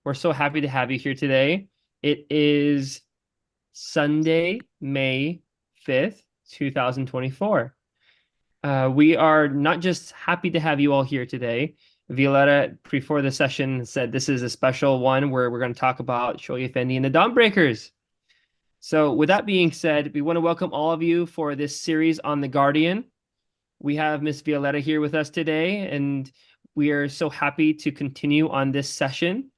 We're so happy to have you here today. It is Sunday, May 5th, 2024. We are not just happy to have you all here today. Violetta, before the session, said this is a special one where we're going to talk about Shoghi Effendi and the Dawnbreakers. So, with that being said, we want to welcome all of you for this series on The Guardian. We have Miss Violetta here with us today, and we are so happy to continue on this session.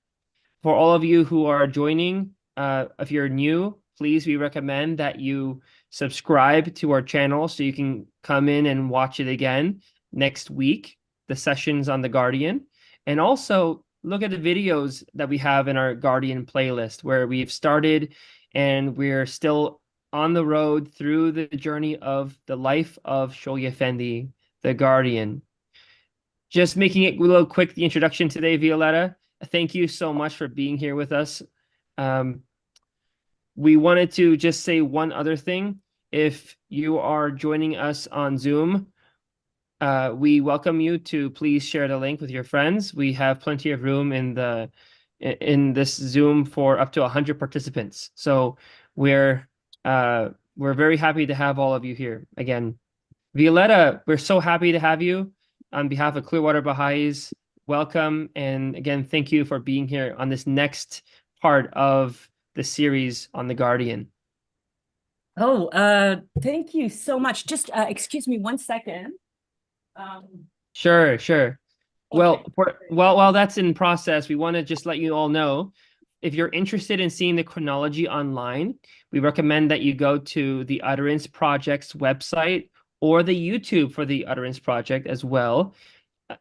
For all of you who are joining, if you're new, please, we recommend that you subscribe to our channel so you can come in and watch it again next week, the sessions on The Guardian. And also look at the videos that we have in our Guardian playlist where we've started and we're still on the road through the journey of the life of Shoghi Effendi, the Guardian. Just making it a little quick, the introduction today, Violetta. Thank you so much for being here with us. We wanted to just say one other thing. If you are joining us on Zoom, we welcome you to please share the link with your friends. We have plenty of room in this Zoom for up to 100 participants. So we're very happy to have all of you here again. Violetta, we're so happy to have you. On behalf of Clearwater Bahá'ís, welcome. And again, thank you for being here on this next part of the series on The Guardian. Thank you so much. Just excuse me 1 second. Sure. Well, Okay. while that's in process, we want to just let you all know, if you're interested in seeing the chronology online, we recommend that you go to the Utterance Project's website or the YouTube for the Utterance Project as well.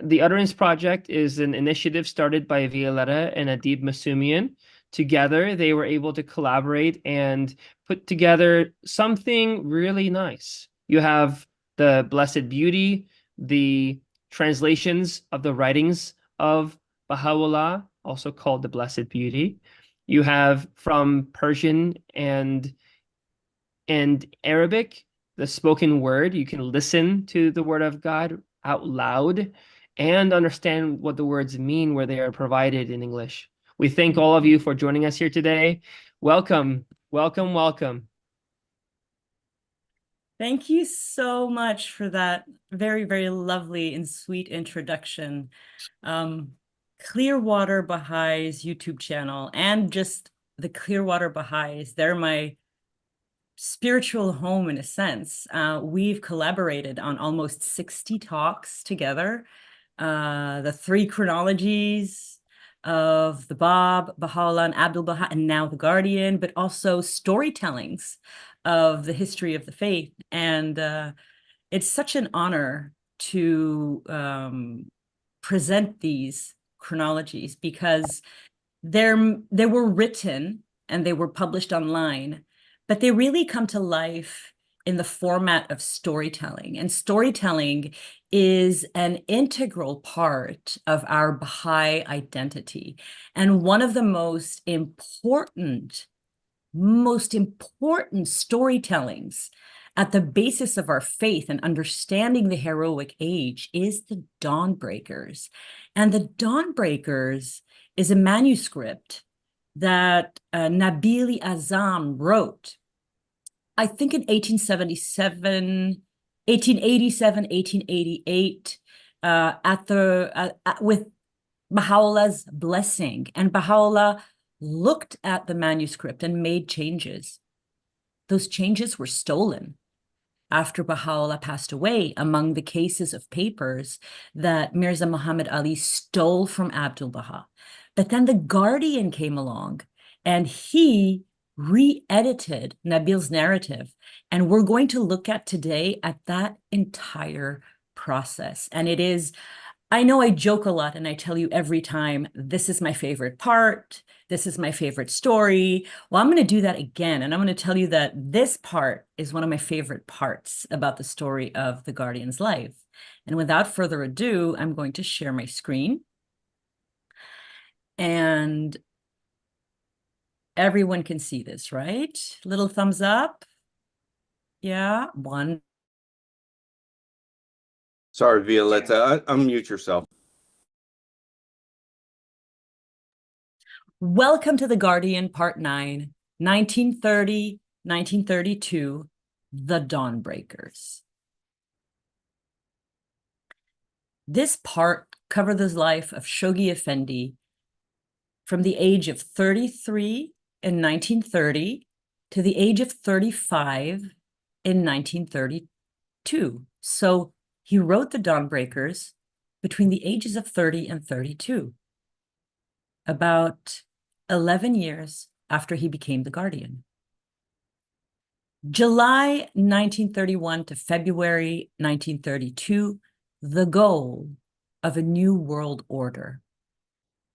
The Utterance Project is an initiative started by Violetta and Adib Masumian. Together, they were able to collaborate and put together something really nice. You have the Blessed Beauty, the translations of the writings of Baha'u'lláh, also called the Blessed Beauty. You have from Persian and Arabic, the spoken word. You can listen to the word of God out loud and understand what the words mean where they are provided in English. We thank all of you for joining us here today. Welcome. Thank you so much for that very, very lovely and sweet introduction. Clearwater Bahá'ís YouTube channel and just the Clearwater Bahá'ís, they're my spiritual home in a sense. We've collaborated on almost 60 talks together. The 3 chronologies of the Bab, Baha'u'lláh, and Abdul-Baha, and now the Guardian, but also storytellings of the history of the faith. And it's such an honor to present these chronologies because they were written and they were published online, but they really come to life in the format of storytelling. And storytelling is an integral part of our Baha'i identity. And one of the most important storytellings at the basis of our faith and understanding the heroic age is the Dawnbreakers. And the Dawnbreakers is a manuscript that Nabil Azam wrote, I think in 1877, 1887, 1888, with Baha'u'llah's blessing. And Baha'u'llah looked at the manuscript and made changes. Those changes were stolen after Baha'u'llah passed away, among the cases of papers that Mirza Muhammad Ali stole from Abdul-Baha. But then the Guardian came along and he re-edited Nabil's narrative. And we're going to look at today at that entire process. And it is, I know I joke a lot and I tell you every time, this is my favorite part. This is my favorite story. Well, I'm going to do that again. And I'm going to tell you that this part is one of my favorite parts about the story of the Guardian's life. And without further ado, I'm going to share my screen. And everyone can see this, right? Little thumbs up. Yeah, 1. Sorry, Violetta, unmute yourself. Welcome to The Guardian, Part 9, 1930, 1932, The Dawnbreakers. This part covers the life of Shoghi Effendi from the age of 33 in 1930 to the age of 35 in 1932. So he wrote The Dawnbreakers between the ages of 30 and 32, about 11 years after he became the Guardian. July 1931 to February 1932, the goal of a new world order.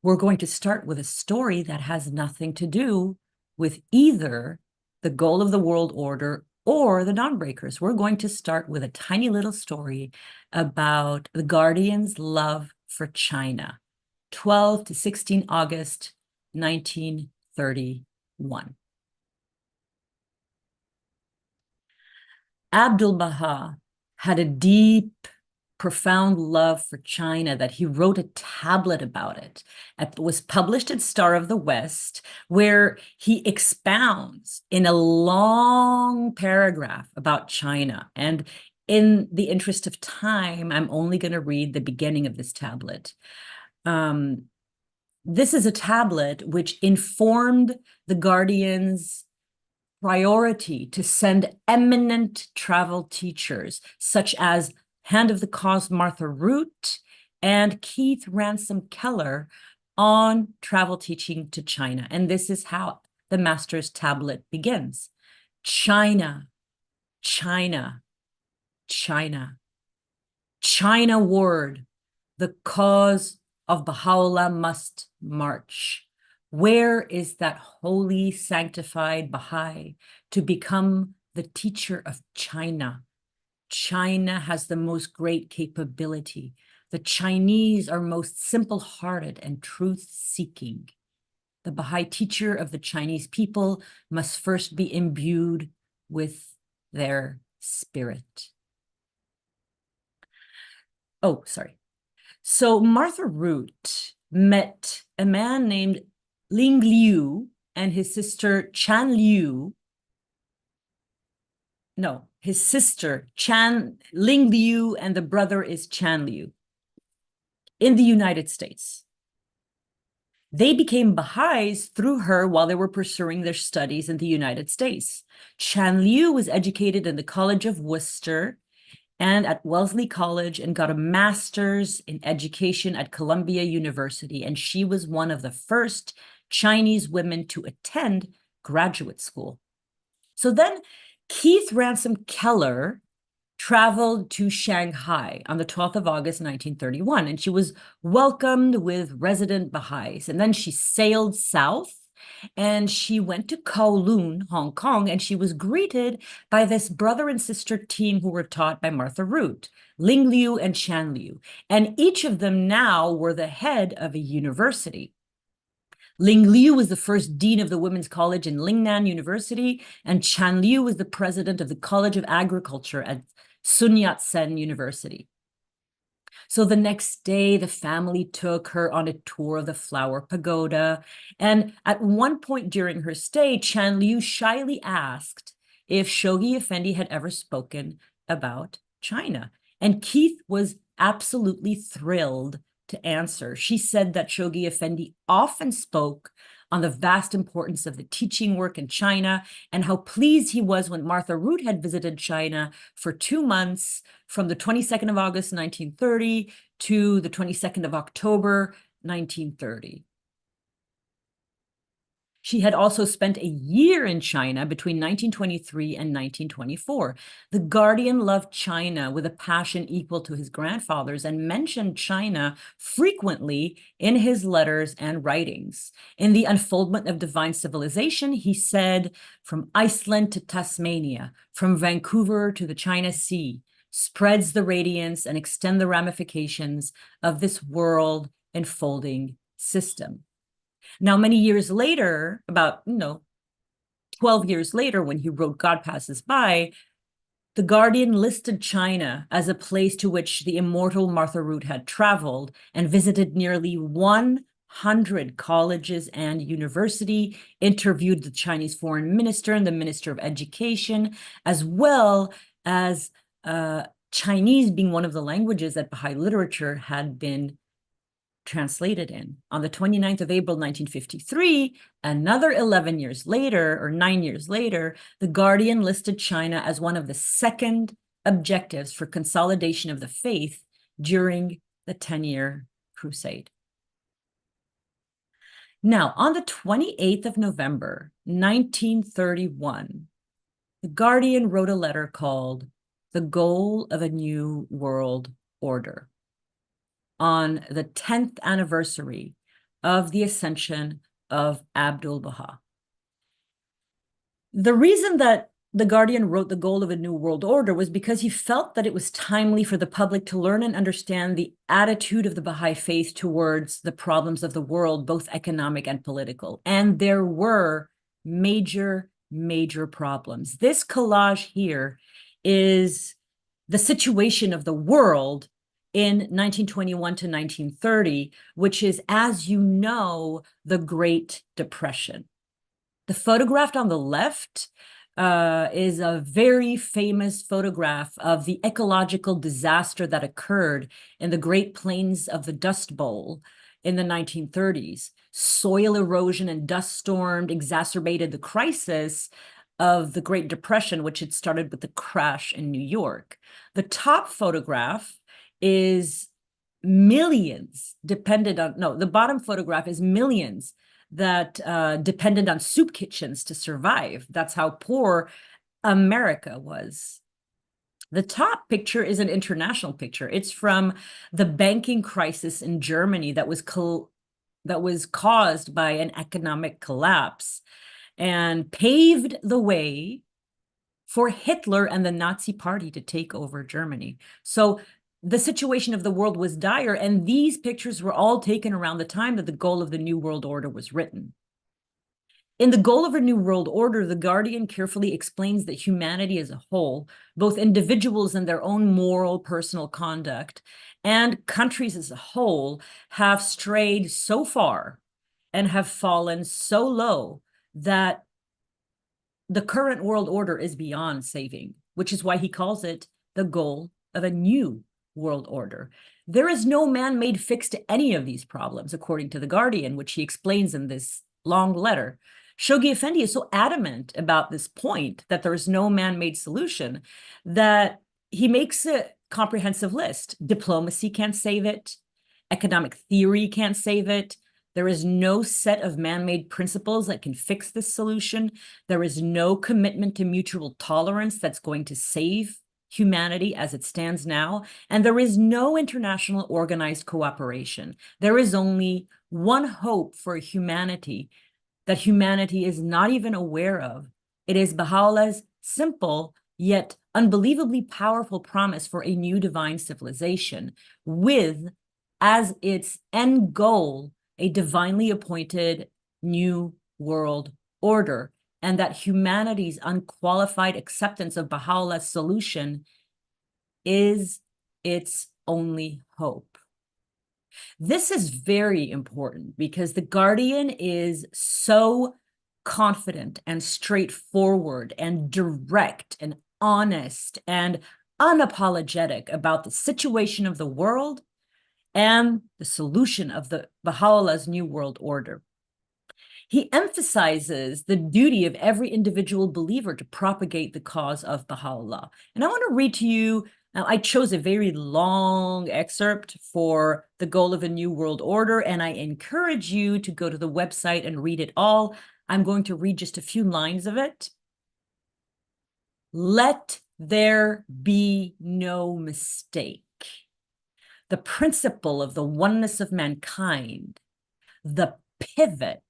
We're going to start with a story that has nothing to do with either the goal of the world order or the Dawnbreakers. We're going to start with a tiny little story about the Guardian's love for China, 12 to 16 August 1931. Abdu'l-Bahá had a deep, profound love for China that he wrote a tablet about it. It was published in Star of the West, where he expounds in a long paragraph about China. And in the interest of time, I'm only going to read the beginning of this tablet. This is a tablet which informed the Guardian's priority to send eminent travel teachers, such as Hand of the Cause Martha Root and Keith Ransom Keller, on travel teaching to China. And this is how the master's tablet begins. China, China, China. China ward, the cause of Baha'u'lláh must march. Where is that holy, sanctified Baha'i to become the teacher of China? China has the most great capability. The Chinese are most simple-hearted and truth-seeking. The Baha'i teacher of the Chinese people must first be imbued with their spirit. Oh, sorry. So Martha Root met a man named Ling Liu and his sister Chan Liu. No, his sister Ling Liu, and the brother is Chan Liu, in the United States. They became Baha'is through her while they were pursuing their studies in the United States. Chan Liu was educated in the College of Worcester and at Wellesley College, and got a master's in education at Columbia University. And she was one of the first Chinese women to attend graduate school. So then Keith Ransom Keller traveled to Shanghai on the 12th of August, 1931, and she was welcomed with resident Baha'is. And then she sailed south, and she went to Kowloon, Hong Kong, and she was greeted by this brother and sister team who were taught by Martha Root, Ling Liu and Chan Liu. And each of them now were the head of a university. Ling Liu was the first dean of the Women's College in Lingnan University, and Chan Liu was the president of the College of Agriculture at Sun Yat-sen University. So the next day, the family took her on a tour of the Flower Pagoda. And at one point during her stay, Chan Liu shyly asked if Shoghi Effendi had ever spoken about China. And Keith was absolutely thrilled to answer. She said that Shoghi Effendi often spoke on the vast importance of the teaching work in China, and how pleased he was when Martha Root had visited China for 2 months, from the 22nd of August, 1930 to the 22nd of October, 1930. She had also spent a year in China between 1923 and 1924. The Guardian loved China with a passion equal to his grandfather's and mentioned China frequently in his letters and writings. In The Unfoldment of Divine Civilization, he said, "From Iceland to Tasmania, from Vancouver to the China Sea, spreads the radiance and extend the ramifications of this world enfolding system." Now, many years later, about 12 years later, when he wrote God Passes By, the Guardian listed China as a place to which the immortal Martha Root had traveled and visited nearly 1 100 colleges and university, interviewed the Chinese foreign minister and the minister of education, as well as Chinese being one of the languages that Baha'i literature had been translated in. On the 29th of April, 1953, another 11 years later, or 9 years later, The Guardian listed China as one of the second objectives for consolidation of the faith during the 10-year crusade. Now, on the 28th of November, 1931, The Guardian wrote a letter called The Goal of a New World Order on the 10th anniversary of the ascension of Abdul-Baha. The reason that The Guardian wrote The Goal of a New World Order was because he felt that it was timely for the public to learn and understand the attitude of the Baha'i faith towards the problems of the world, both economic and political. And there were major problems. This collage here is the situation of the world in 1921 to 1930, which is, as you know, the Great Depression. The photograph on the left is a very famous photograph of the ecological disaster that occurred in the Great Plains of the Dust Bowl in the 1930s. Soil erosion and dust storm exacerbated the crisis of the Great Depression, which had started with the crash in New York. The top photograph is millions depended on, no, the bottom photograph is millions that depended on soup kitchens to survive. That's how poor America was. The top picture is an international picture. It's from the banking crisis in Germany that was caused by an economic collapse and paved the way for Hitler and the Nazi Party to take over Germany. So the situation of the world was dire, and these pictures were all taken around the time that The Goal of the New World Order was written. In The Goal of a New World Order, The Guardian carefully explains that humanity as a whole, both individuals and their own moral, personal conduct, and countries as a whole, have strayed so far and have fallen so low that the current world order is beyond saving, which is why he calls it the goal of a new world order. There is no man-made fix to any of these problems, according to The Guardian, which he explains in this long letter. Shoghi Effendi is so adamant about this point that there is no man-made solution that he makes a comprehensive list. Diplomacy can't save it. Economic theory can't save it. There is no set of man-made principles that can fix this solution. There is no commitment to mutual tolerance that's going to save humanity as it stands now. And there is no international organized cooperation. There is only one hope for humanity that humanity is not even aware of. It is Baha'u'llah's simple yet unbelievably powerful promise for a new divine civilization with, as its end goal, a divinely appointed new world order, and that humanity's unqualified acceptance of Baha'u'llah's solution is its only hope. This is very important because The Guardian is so confident and straightforward and direct and honest and unapologetic about the situation of the world and the solution of the Baha'u'llah's new world order. He emphasizes the duty of every individual believer to propagate the cause of Baha'u'lláh. And I want to read to you, I chose a very long excerpt for The Goal of a New World Order, and I encourage you to go to the website and read it all. I'm going to read just a few lines of it. Let there be no mistake. The principle of the oneness of mankind, the pivot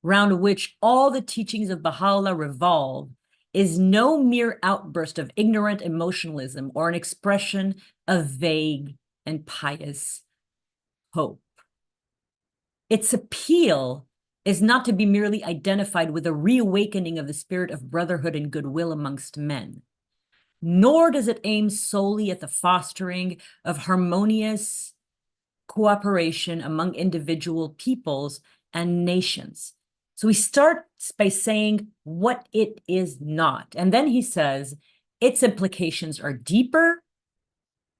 round which all the teachings of Baha'u'llah revolve, is no mere outburst of ignorant emotionalism or an expression of vague and pious hope. Its appeal is not to be merely identified with a reawakening of the spirit of brotherhood and goodwill amongst men, nor does it aim solely at the fostering of harmonious cooperation among individual peoples and nations. So he starts by saying what it is not. And then he says, its implications are deeper,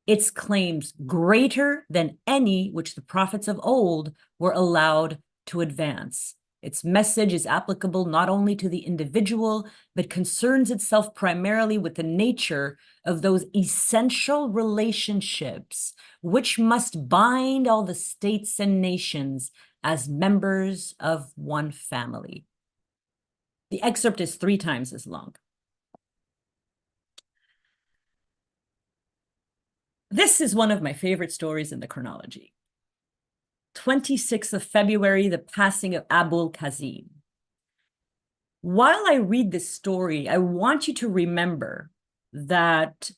its claims greater than any which the prophets of old were allowed to advance. Its message is applicable not only to the individual, but concerns itself primarily with the nature of those essential relationships which must bind all the states and nations as members of one family. The excerpt is 3 times as long. This is one of my favorite stories in the chronology. 26th of February, the passing of Abu'l-Qásim. While I read this story, I want you to remember that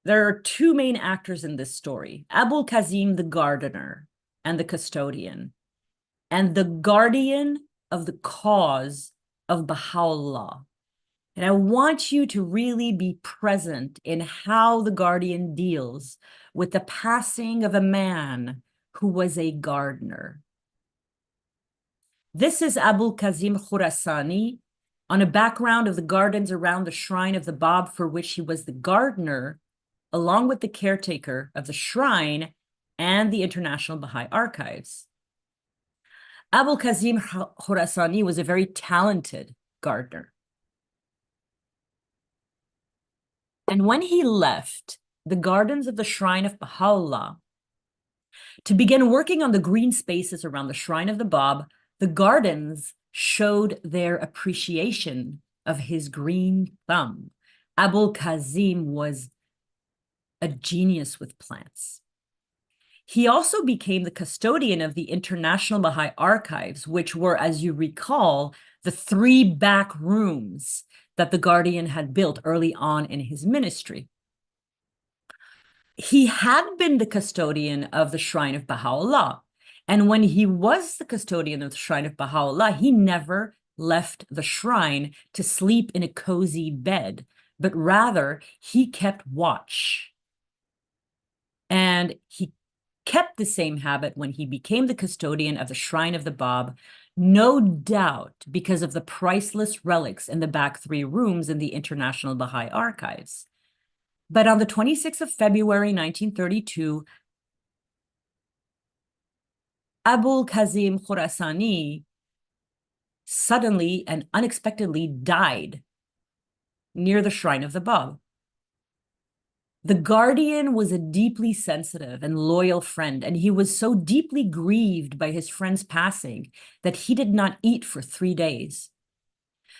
there are 2 main actors in this story, Abu'l-Qásim, the gardener and the custodian, and the guardian of the cause of Baha'u'lláh. And I want you to really be present in how the guardian deals with the passing of a man who was a gardener. This is Abu'l-Qásim Khurásání on a background of the gardens around the shrine of the Bab, for which he was the gardener, along with the caretaker of the shrine and the International Baha'i Archives. Abu'l-Qásim Khurásání was a very talented gardener. And when he left the gardens of the shrine of Baha'u'lláh to begin working on the green spaces around the shrine of the Bab, the gardens showed their appreciation of his green thumb. Abu'l-Qásim was a genius with plants. He also became the custodian of the International Baha'i Archives, which were, as you recall, the 3 back rooms that the guardian had built early on in his ministry. He had been the custodian of the shrine of Baha'u'lláh. And when he was the custodian of the shrine of Baha'u'lláh, he never left the shrine to sleep in a cozy bed, but rather he kept watch. And he kept the same habit when he became the custodian of the shrine of the Bab, no doubt because of the priceless relics in the back 3 rooms in the International Baha'i Archives. But on the 26th of February, 1932, Abu'l-Qásim Khurásání suddenly and unexpectedly died near the shrine of the Bab. The guardian was a deeply sensitive and loyal friend, and he was so deeply grieved by his friend's passing that he did not eat for 3 days.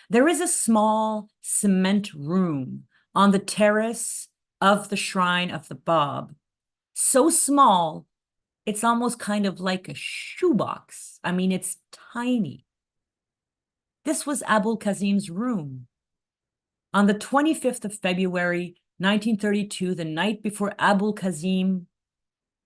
There is a small cement room on the terrace of the shrine of the Bab, so small, it's almost kind of like a shoebox. I mean, it's tiny. This was Abu'l-Qásim's room. On the 25th of February, 1932, the night before Abu'l-Qásim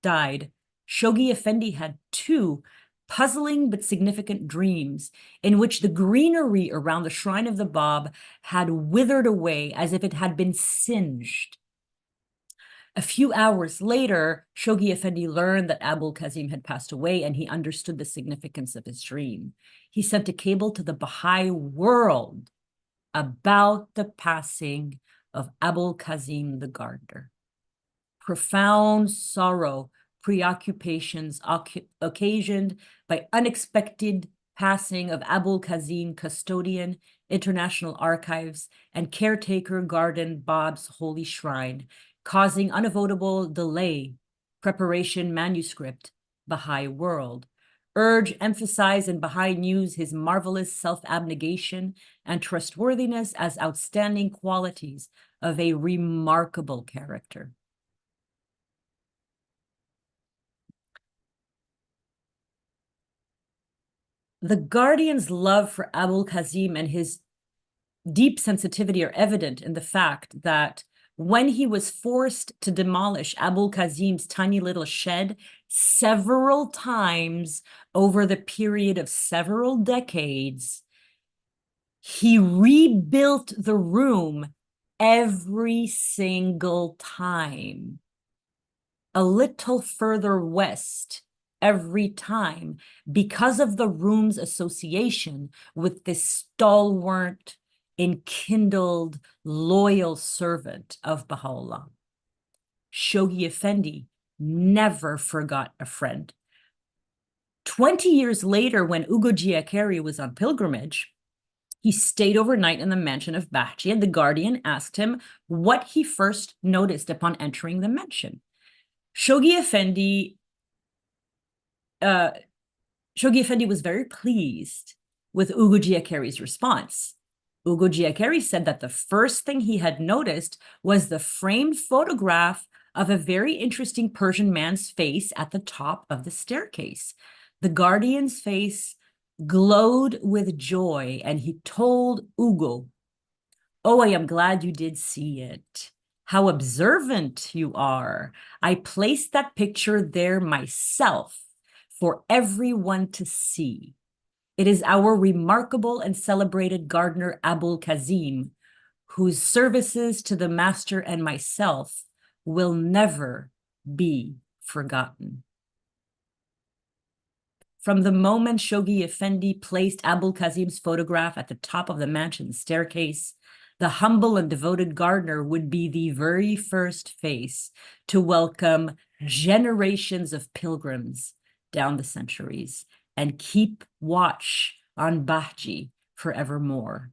died, Shohgi Effendi had 2 puzzling but significant dreams in which the greenery around the shrine of the Bab had withered away as if it had been singed. A few hours later, Shohgi Effendi learned that Abu'l-Qásim had passed away, and he understood the significance of his dream. He sent a cable to the Baha'i world about the passing of Abu'l-Qásim the gardener. Profound sorrow, preoccupations occasioned by unexpected passing of Abu'l-Qásim, custodian, International Archives, and caretaker garden Bab's holy shrine, causing unavoidable delay, preparation manuscript, Baha'i world. Urge, emphasize in Baha'i news his marvelous self-abnegation and trustworthiness as outstanding qualities of a remarkable character. The guardian's love for Abu'l-Qásim and his deep sensitivity are evident in the fact that when he was forced to demolish Abu'l-Qásim's tiny little shed several times over the period of several decades, he rebuilt the room every single time. a little further west every time because of the room's association with this stalwart, enkindled, loyal servant of Baha'u'lláh. Shoghi Effendi never forgot a friend. 20 years later, when Ugo Giaccheri was on pilgrimage, he stayed overnight in the mansion of Bahji, and the Guardian asked him what he first noticed upon entering the mansion. Shoghi Effendi was very pleased with Ugo Giaccheri's response. Ugo Giaccheri said that the first thing he had noticed was the framed photograph of a very interesting Persian man's face at the top of the staircase. The Guardian's face glowed with joy, and he told Ugo, "Oh, I am glad you did see it. How observant you are. I placed that picture there myself for everyone to see. It is our remarkable and celebrated gardener Abu'l-Qásim, whose services to the master and myself will never be forgotten." From the moment Shoghi Effendi placed Abu'l-Qásim's photograph at the top of the mansion's staircase, the humble and devoted gardener would be the very first face to welcome generations of pilgrims down the centuries and keep watch on Bahji forevermore.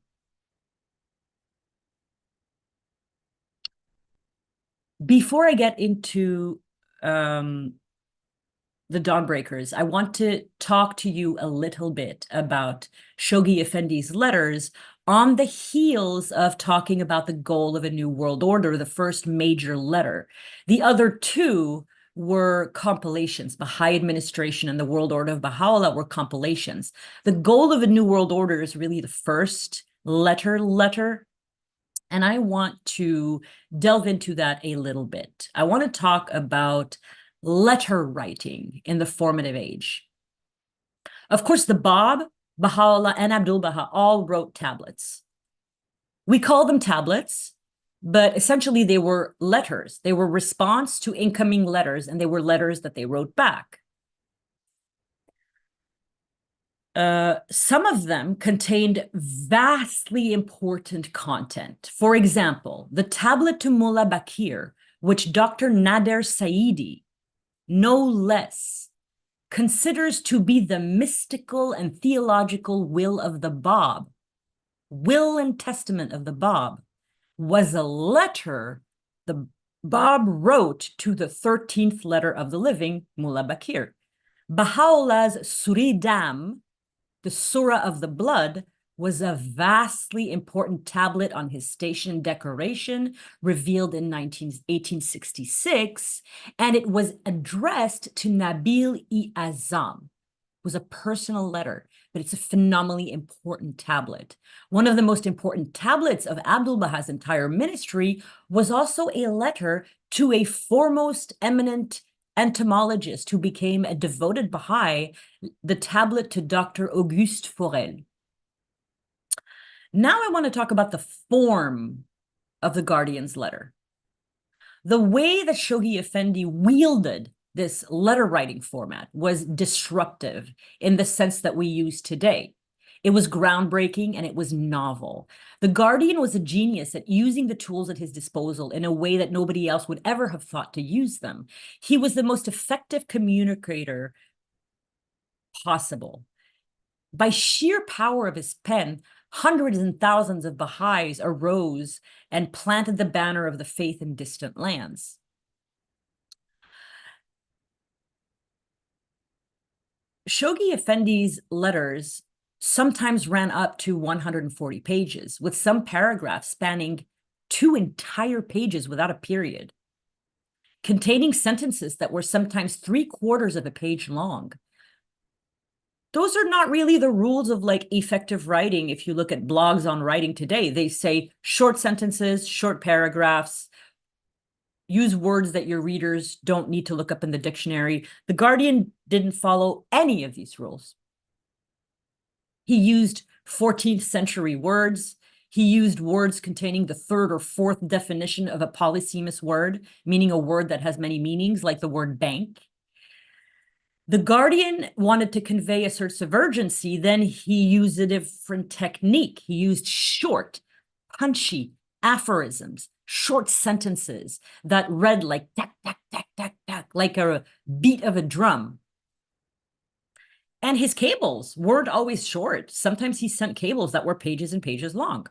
Before I get into the Dawnbreakers, I want to talk to you a little bit about Shoghi Effendi's letters on the heels of talking about the goal of a new world order, the first major letter. The other two were compilations. Baha'i Administration and the World Order of Baha'u'lláh were compilations. The goal of a new world order is really the first letter. And I want to delve into that a little bit. I want to talk about letter writing in the formative age. Of course, the Bab, Baha'u'lláh, and Abdul-Baha all wrote tablets. We call them tablets, but essentially they were letters. They were response to incoming letters, and they were letters that they wrote back. Some of them contained vastly important content. For example, the tablet to Mullah Bakir, which Dr. Nader Saidi, no less, considers to be the mystical and theological will of the Bab, will and testament of the Bab, was a letter the Bab wrote to the 13th letter of the living, Mullah Bakir. Baha'u'llah's Suri Dam, the Surah of the Blood, was a vastly important tablet on his station decoration, revealed in 1866, and it was addressed to Nabil-i-Azam. It was a personal letter, but it's a phenomenally important tablet. One of the most important tablets of Abdul-Baha's entire ministry was also a letter to a foremost eminent entomologist who became a devoted Baha'i, the tablet to Dr. Auguste Forel. Now I want to talk about the form of the Guardian's letter. The way that Shoghi Effendi wielded this letter writing format was disruptive in the sense that we use today. It was groundbreaking and it was novel. The Guardian was a genius at using the tools at his disposal in a way that nobody else would ever have thought to use them. He was the most effective communicator possible. By sheer power of his pen, hundreds and thousands of Baha'is arose and planted the banner of the faith in distant lands. Shoghi Effendi's letters sometimes ran up to 140 pages, with some paragraphs spanning 2 entire pages without a period, containing sentences that were sometimes 3/4 of a page long. Those are not really the rules of like effective writing. If you look at blogs on writing today, they say short sentences, short paragraphs, use words that your readers don't need to look up in the dictionary. The Guardian didn't follow any of these rules. He used 14th century words. He used words containing the third or fourth definition of a polysemous word, meaning a word that has many meanings, like the word bank. The Guardian wanted to convey a sense of urgency, then he used a different technique. He used short, punchy aphorisms, short sentences that read like tack, tack, tack, tack, tack, like a beat of a drum. And his cables weren't always short. Sometimes he sent cables that were pages and pages long.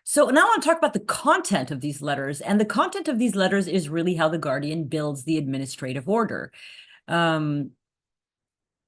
So now I want to talk about the content of these letters. And the content of these letters is really how the Guardian builds the administrative order.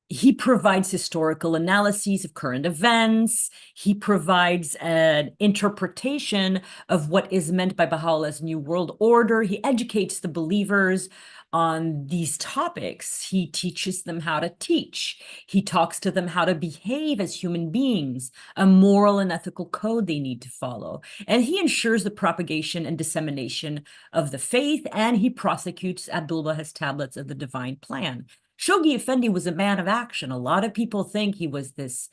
He provides historical analyses of current events. He provides an interpretation of what is meant by Baha'u'llah's New World Order. He educates the believers on these topics. He teaches them how to teach. He talks to them how to behave as human beings, a moral and ethical code they need to follow. And he ensures the propagation and dissemination of the faith, and he prosecutes Abdul-Baha's tablets of the divine plan. Shoghi Effendi was a man of action. A lot of people think he was this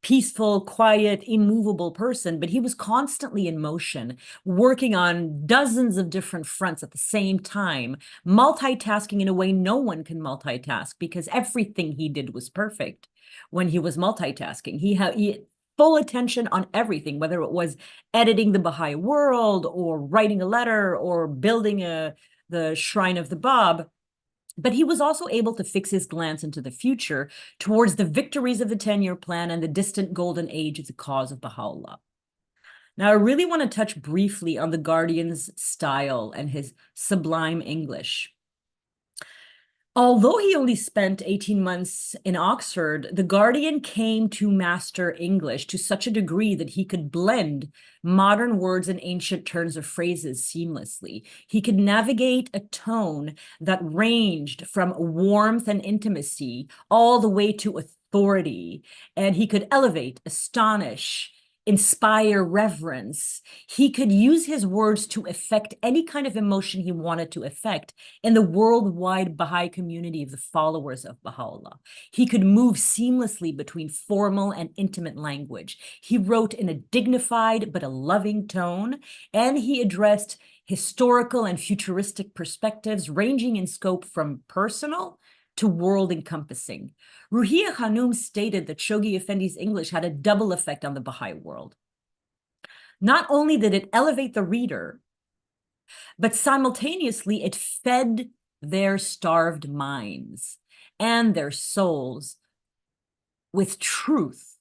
peaceful, quiet, immovable person, but he was constantly in motion, working on dozens of different fronts at the same time, multitasking in a way no one can multitask, because everything he did was perfect when he was multitasking. He had full attention on everything, whether it was editing the Baha'i World or writing a letter or building the Shrine of the Bab. But he was also able to fix his glance into the future towards the victories of the 10-year plan and the distant golden age of the cause of Baha'u'lláh. Now, I really want to touch briefly on the Guardian's style and his sublime English. Although he only spent 18 months in Oxford, the Guardian came to master English to such a degree that he could blend modern words and ancient turns of phrases seamlessly. He could navigate a tone that ranged from warmth and intimacy all the way to authority, and he could elevate, astonish, inspire reverence. He could use his words to affect any kind of emotion he wanted to affect in the worldwide Baha'i community of the followers of Baha'u'llah. He could move seamlessly between formal and intimate language. He wrote in a dignified but a loving tone, and he addressed historical and futuristic perspectives ranging in scope from personal to world-encompassing. Ruhiya Khanum stated that Shoghi Effendi's English had a double effect on the Baha'i world. Not only did it elevate the reader, but simultaneously it fed their starved minds and their souls with truth.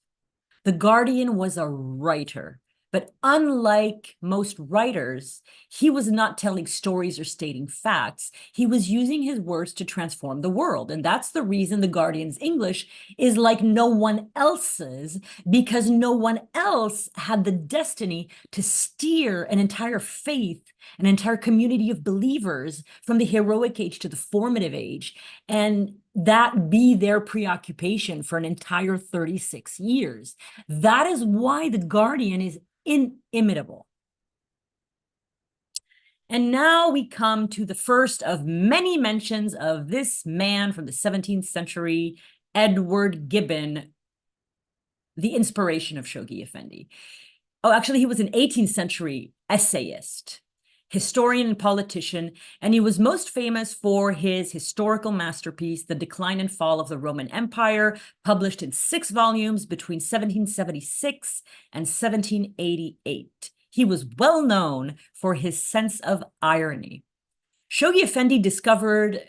The Guardian was a writer, but unlike most writers, he was not telling stories or stating facts. He was using his words to transform the world. And that's the reason the Guardian's English is like no one else's, because no one else had the destiny to steer an entire faith, an entire community of believers from the heroic age to the formative age, and that be their preoccupation for an entire 36 years. That is why the Guardian is inimitable. And now we come to the first of many mentions of this man from the 17th century, Edward Gibbon, the inspiration of Shoghi Effendi. Oh, actually, he was an 18th century essayist, historian and politician, and he was most famous for his historical masterpiece, The Decline and Fall of the Roman Empire, published in 6 volumes between 1776 and 1788. He was well known for his sense of irony. Shoghi Effendi discovered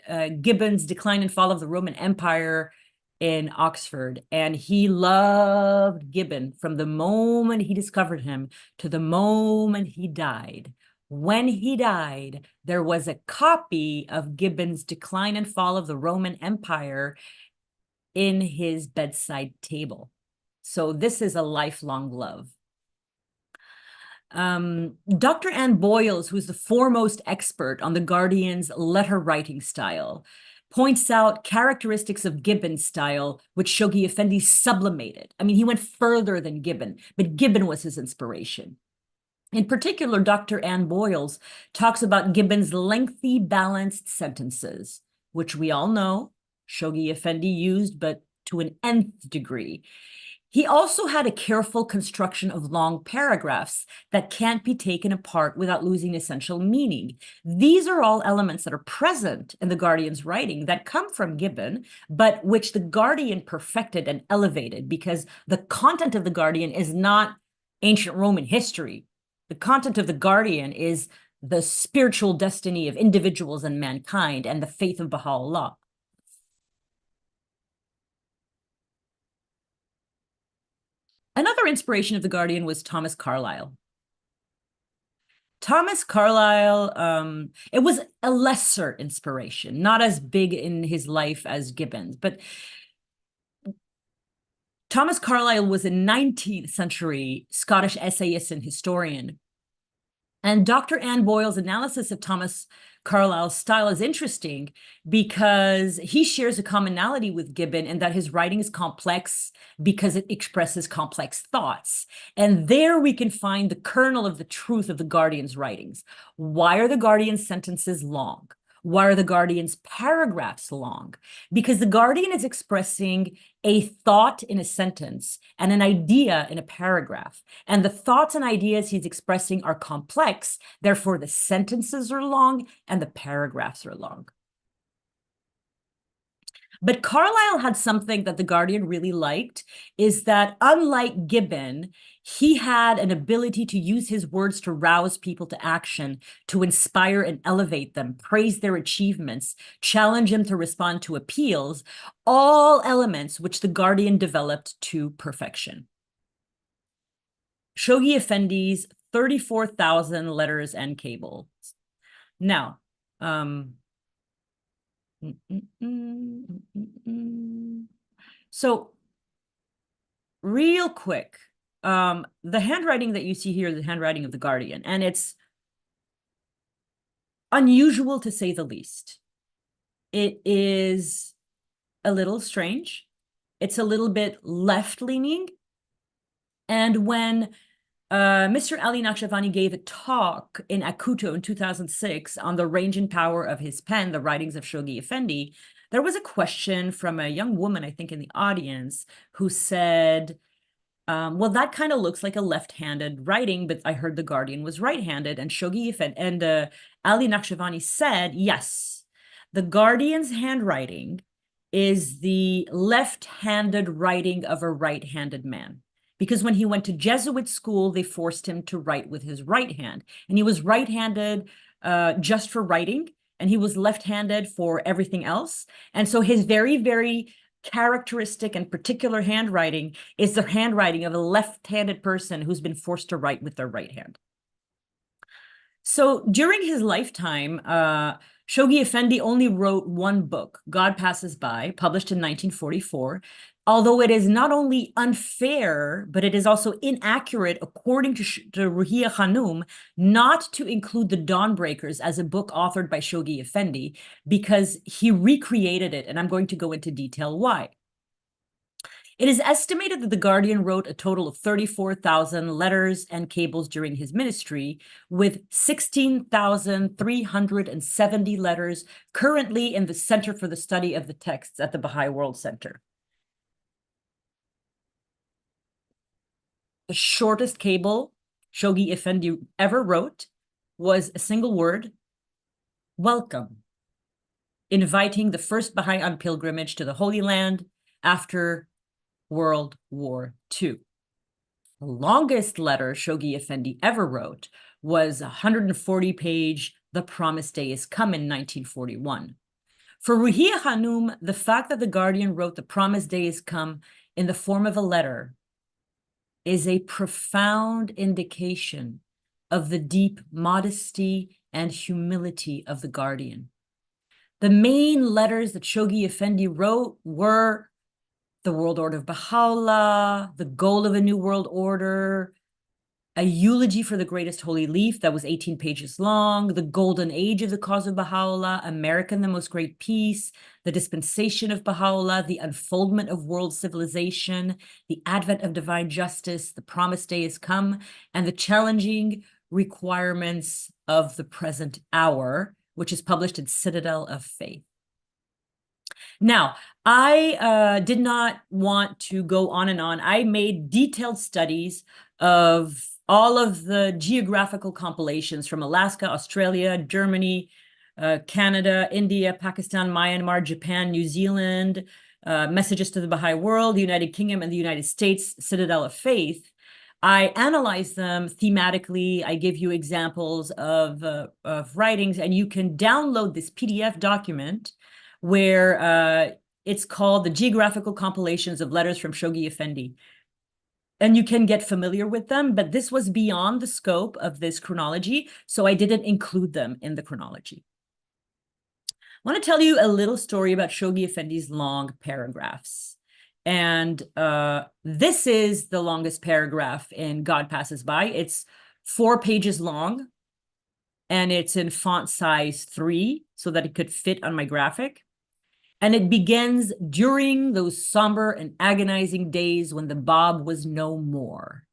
Gibbon's Decline and Fall of the Roman Empire in Oxford, and he loved Gibbon from the moment he discovered him to the moment he died. When he died, there was a copy of Gibbon's Decline and Fall of the Roman Empire in his bedside table. So this is a lifelong love. Dr. Anne Boyles, who's the foremost expert on the Guardian's letter writing style, points out characteristics of Gibbon's style, which Shoghi Effendi sublimated. I mean, he went further than Gibbon, but Gibbon was his inspiration. In particular, Dr. Anne Boyles talks about Gibbon's lengthy, balanced sentences, which we all know Shoghi Effendi used, but to an nth degree. He also had a careful construction of long paragraphs that can't be taken apart without losing essential meaning. These are all elements that are present in the Guardian's writing that come from Gibbon, but which the Guardian perfected and elevated, because the content of the Guardian is not ancient Roman history. The content of the Guardian is the spiritual destiny of individuals and mankind and the faith of Baha'u'lláh. Another inspiration of the Guardian was Thomas Carlyle. Thomas Carlyle, it was a lesser inspiration, not as big in his life as Gibbon's, but Thomas Carlyle was a 19th century Scottish essayist and historian. And Dr. Anne Boyle's analysis of Thomas Carlyle's style is interesting because he shares a commonality with Gibbon in that his writing is complex because it expresses complex thoughts. And there we can find the kernel of the truth of the Guardian's writings. Why are the Guardian's sentences long? Why are the Guardian's paragraphs long? Because the Guardian is expressing a thought in a sentence and an idea in a paragraph. And the thoughts and ideas he's expressing are complex. Therefore, the sentences are long and the paragraphs are long. But Carlyle had something that the Guardian really liked, is that unlike Gibbon, he had an ability to use his words to rouse people to action, to inspire and elevate them, praise their achievements, challenge them to respond to appeals, all elements which the Guardian developed to perfection. Shoghi Effendi's 34,000 letters and cables. Now, so real quick, the handwriting that you see here is the handwriting of the Guardian, and it's unusual to say the least. It is a little strange. It's a little bit left-leaning. And when Mr. Ali Naqshbandi gave a talk in Akuto in 2006 on the range and power of his pen, the writings of Shoghi Effendi, there was a question from a young woman, I think, in the audience, who said, well, that kind of looks like a left-handed writing, but I heard the Guardian was right-handed. And Shoghi Effendi and Ali Naqshbandi said, yes, the Guardian's handwriting is the left-handed writing of a right-handed man. Because when he went to Jesuit school, they forced him to write with his right hand. And he was right-handed just for writing, and he was left-handed for everything else. And so his very, very characteristic and particular handwriting is the handwriting of a left-handed person who's been forced to write with their right hand. So during his lifetime, Shoghi Effendi only wrote one book, God Passes By, published in 1944, although it is not only unfair, but it is also inaccurate, according to Ruhiya Khanum, not to include The Dawnbreakers as a book authored by Shoghi Effendi, because he recreated it, and I'm going to go into detail why. It is estimated that the Guardian wrote a total of 34,000 letters and cables during his ministry, with 16,370 letters currently in the Center for the Study of the Texts at the Baha'i World Center. The shortest cable Shoghi Effendi ever wrote was a single word, welcome, inviting the first Baha'i on pilgrimage to the Holy Land after World War II. The longest letter Shoghi Effendi ever wrote was a 140-page The Promised Day Is Come in 1941. For Ruhiya Khanum, the fact that the Guardian wrote The Promised Day Is Come in the form of a letter is a profound indication of the deep modesty and humility of the Guardian. The main letters that Shoghi Effendi wrote were the World Order of Baha'u'lláh, the goal of a new world order, a eulogy for the greatest holy leaf that was 18 pages long, the golden age of the cause of Baha'u'lláh, America and the most great peace, the dispensation of Baha'u'lláh, the unfoldment of world civilization, the advent of divine justice, the promised day is come, and the challenging requirements of the present hour, which is published in Citadel of Faith. Now, I did not want to go on and on. I made detailed studies of all of the geographical compilations from Alaska, Australia, Germany, Canada, India, Pakistan, Myanmar, Japan, New Zealand, Messages to the Baha'i World, the United Kingdom, and the United States, Citadel of Faith. I analyze them thematically. I give you examples of writings, and you can download this PDF document where it's called the Geographical Compilations of Letters from Shoghi Effendi. And you can get familiar with them, but this was beyond the scope of this chronology, so I didn't include them in the chronology. I want to tell you a little story about Shoghi Effendi's long paragraphs. And this is the longest paragraph in God Passes By. It's 4 pages long, and it's in font size 3 so that it could fit on my graphic. And it begins during those somber and agonizing days when the Bab was no more.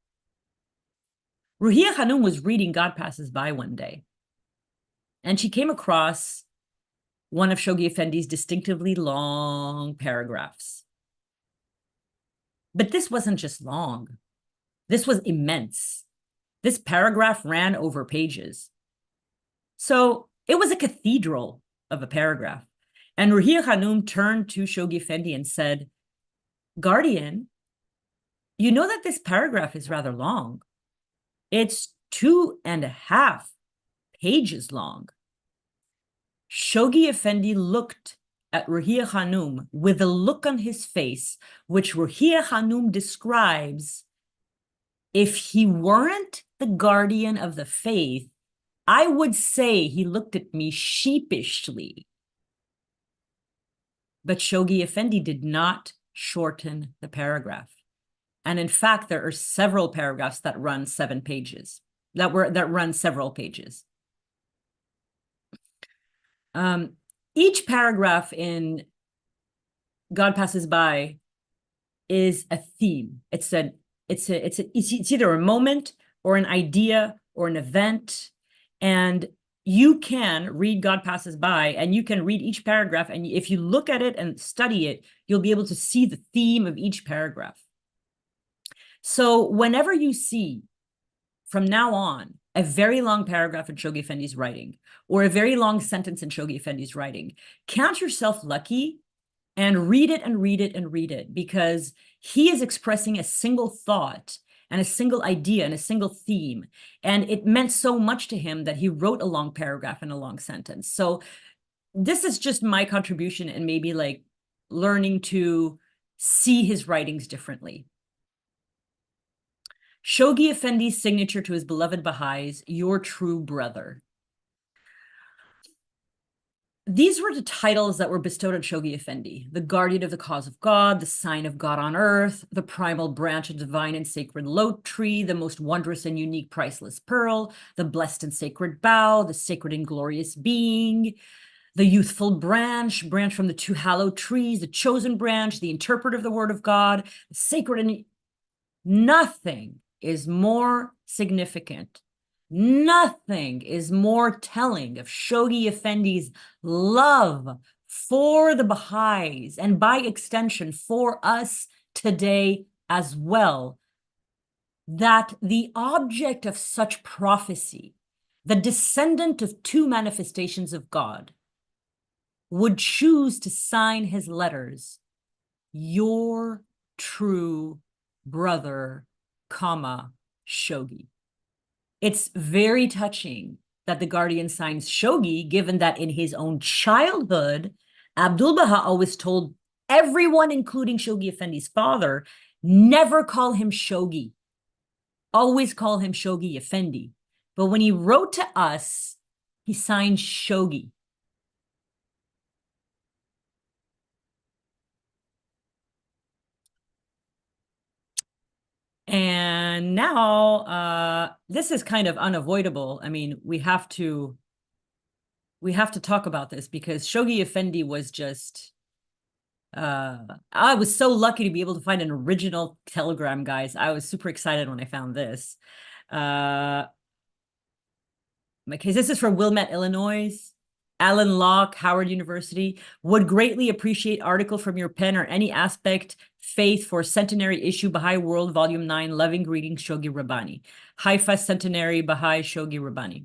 Ruhiya Khanum was reading God Passes By one day, and she came across one of Shoghi Effendi's distinctively long paragraphs. But this wasn't just long. This was immense. This paragraph ran over pages. So it was a cathedral of a paragraph. And Ruhiya Khanum turned to Shoghi Effendi and said, "Guardian, you know that this paragraph is rather long. It's 2.5 pages long." Shoghi Effendi looked at Ruhiya Khanum with a look on his face, which Ruhiya Khanum describes: "If he weren't the guardian of the faith, I would say he looked at me sheepishly." But Shoghi Effendi did not shorten the paragraph. And in fact, there are several paragraphs that run 7 pages, that run several pages. Each paragraph in God Passes By is a theme. It's either a moment or an idea or an event. And you can read God Passes By, and you can read each paragraph, and if you look at it and study it, you'll be able to see the theme of each paragraph. So whenever you see, from now on, a very long paragraph in Shoghi Effendi's writing, or a very long sentence in Shoghi Effendi's writing, count yourself lucky and read it and read it and read it, because he is expressing a single thought and a single idea and a single theme. And it meant so much to him that he wrote a long paragraph and a long sentence. So this is just my contribution and maybe like learning to see his writings differently. Shoghi Effendi's signature to his beloved Baha'is, "Your true brother." These were the titles that were bestowed on Shoghi Effendi: the guardian of the cause of God, the sign of God on earth, the primal branch of divine and sacred lote tree, the most wondrous and unique priceless pearl, the blessed and sacred bough, the sacred and glorious being, the youthful branch from the 2 hallowed trees, the chosen branch, the interpreter of the word of God, the sacred and... Nothing is more significant. Nothing is more telling of Shoghi Effendi's love for the Baha'is, and by extension for us today as well, that the object of such prophecy, the descendant of 2 manifestations of God, would choose to sign his letters, "Your true brother, Shoghi." It's very touching that the guardian signs Shoghi, given that in his own childhood, Abdul-Baha always told everyone, including Shoghi Effendi's father, never call him Shoghi. Always call him Shoghi Effendi. But when he wrote to us, he signed Shoghi. And now, this is kind of unavoidable. I mean, we have to talk about this, because Shoghi Effendi was just, I was so lucky to be able to find an original telegram, guys. I was super excited when I found this. Okay, this is from Wilmette, Illinois. Alan Locke, Howard University. Would greatly appreciate article from your pen or any aspect faith for centenary issue Baha'i World, Volume 9. Loving greetings, Shoghi Rabbani. Haifa Centenary Baha'i Shoghi Rabbani.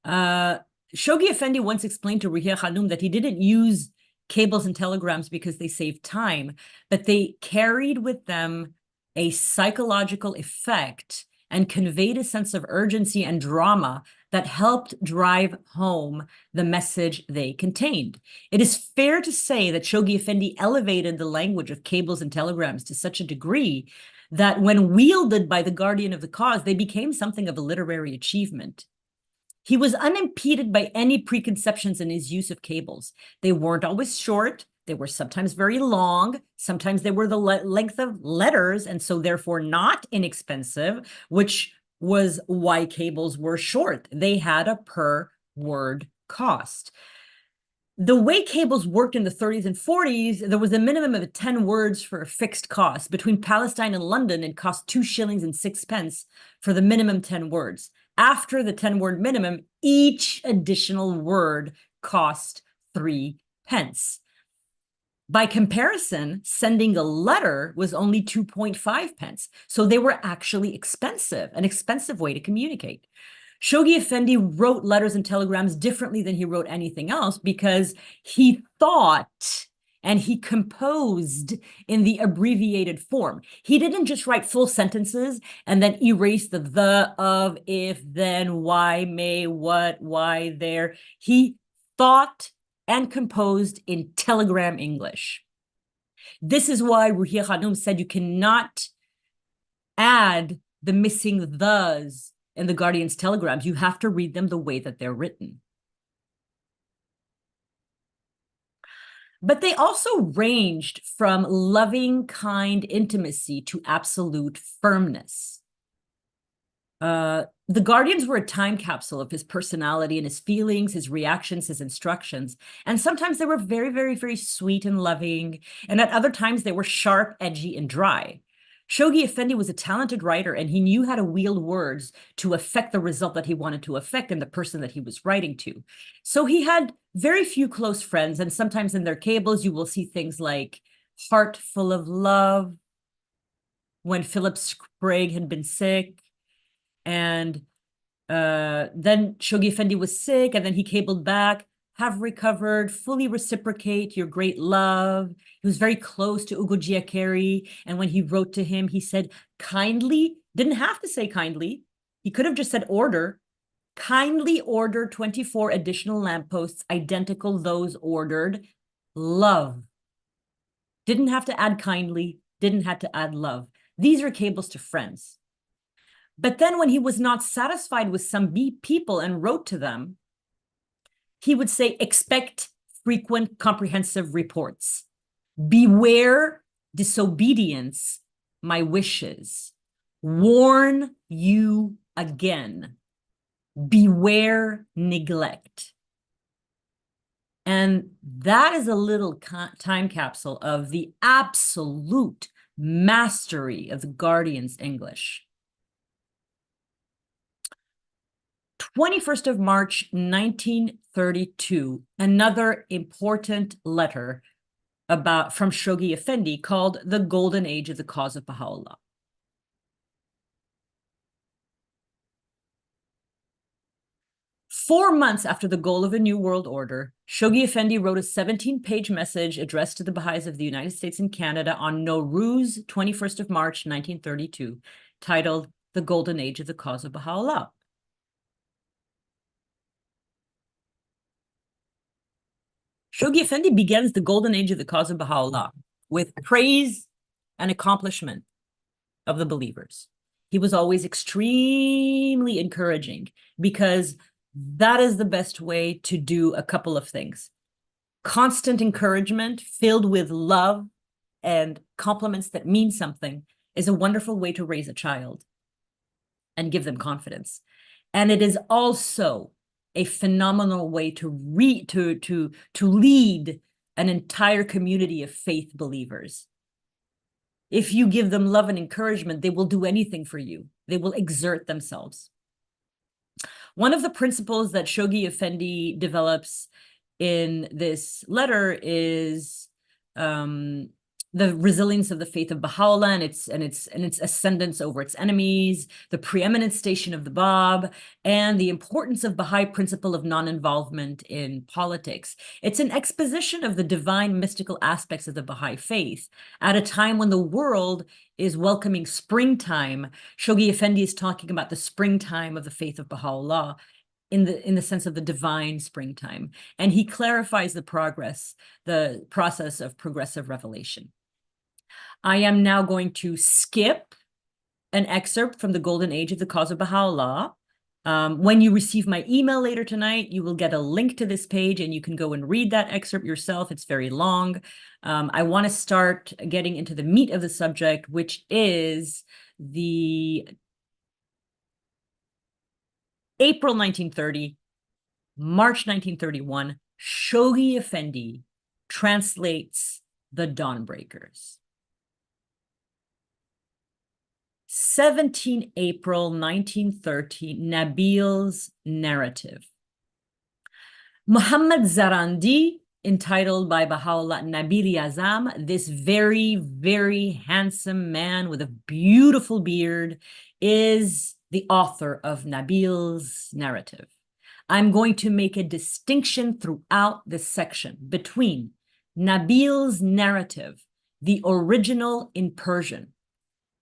Shoghi Effendi once explained to Ruhiyah Khanum that he didn't use cables and telegrams because they saved time, but they carried with them a psychological effect and conveyed a sense of urgency and drama that helped drive home the message they contained. It is fair to say that Shoghi Effendi elevated the language of cables and telegrams to such a degree that when wielded by the guardian of the cause, they became something of a literary achievement. He was unimpeded by any preconceptions in his use of cables. They weren't always short. They were sometimes very long. Sometimes they were the length of letters, and so therefore not inexpensive, which was why cables were short. They had a per word cost. The way cables worked in the 30s and 40s, there was a minimum of 10 words for a fixed cost. Between Palestine and London, it cost 2 shillings and 6 pence for the minimum 10 words. After the 10-word minimum, each additional word cost 3 pence. By comparison, sending a letter was only 2.5 pence. So they were actually expensive, an expensive way to communicate. Shoghi Effendi wrote letters and telegrams differently than he wrote anything else because he thought and he composed in the abbreviated form. He didn't just write full sentences and then erase the, of, if, then, why, may, what, why, there. He thought and composed in telegram English. This is why Ruhiyah Khanum said you cannot add the missing thes in the Guardian's telegrams. You have to read them the way that they're written. But they also ranged from loving, kind intimacy to absolute firmness. The Guardians were a time capsule of his personality and his feelings, his reactions, his instructions. And sometimes they were very, very, very sweet and loving. And at other times they were sharp, edgy, and dry. Shoghi Effendi was a talented writer, and he knew how to wield words to affect the result that he wanted to affect in the person that he was writing to. So he had very few close friends, and sometimes in their cables, you will see things like heart full of love, when Philip Sprague had been sick, and then Shoghi Effendi was sick, and then he cabled back, have recovered, fully reciprocate your great love. He was very close to Ugo Giaccheri, and when he wrote to him, he said, kindly, didn't have to say kindly. He could have just said order. Kindly order 24 additional lampposts, identical those ordered. Love. Didn't have to add kindly, didn't have to add love. These are cables to friends. But then when he was not satisfied with some people and wrote to them, he would say, expect frequent comprehensive reports. Beware disobedience, my wishes. Warn you again. Beware neglect. And that is a little time capsule of the absolute mastery of the Guardian's English. 21st of March, 1932, another important letter from Shoghi Effendi called The Golden Age of the Cause of Bahá'u'lláh. Four months after the goal of a new world order, Shoghi Effendi wrote a 17-page message addressed to the Baha'is of the United States and Canada on Nowruz, 21st of March, 1932, titled The Golden Age of the Cause of Bahá'u'lláh. Shoghi Effendi begins the golden age of the cause of Bahá'u'lláh with praise and accomplishment of the believers. He was always extremely encouraging because that is the best way to do a couple of things. Constant encouragement filled with love and compliments that mean something is a wonderful way to raise a child and give them confidence. And it is also a phenomenal way to lead an entire community of faith believers. If you give them love and encouragement, they will do anything for you. They will exert themselves. One of the principles that Shoghi Effendi develops in this letter is the resilience of the faith of Baha'u'lláh and its ascendance over its enemies, the preeminent station of the Bab, and the importance of Baha'i principle of non-involvement in politics. It's an exposition of the divine mystical aspects of the Baha'i faith at a time when the world is welcoming springtime. Shoghi Effendi is talking about the springtime of the faith of Baha'u'lláh in the sense of the divine springtime. And he clarifies the process of progressive revelation. I am now going to skip an excerpt from the Golden Age of the Cause of Bahá'u'lláh. When you receive my email later tonight, you will get a link to this page and you can go and read that excerpt yourself. It's very long. I want to start getting into the meat of the subject, which is the April 1930, March 1931, Shoghi Effendi translates the Dawnbreakers. 17 April 1930, Nabil's narrative. Muhammad Zarandi, entitled by Baha'u'lláh Nabil Yazam, this very, very handsome man with a beautiful beard, is the author of Nabil's narrative. I'm going to make a distinction throughout this section between Nabil's narrative, the original in Persian,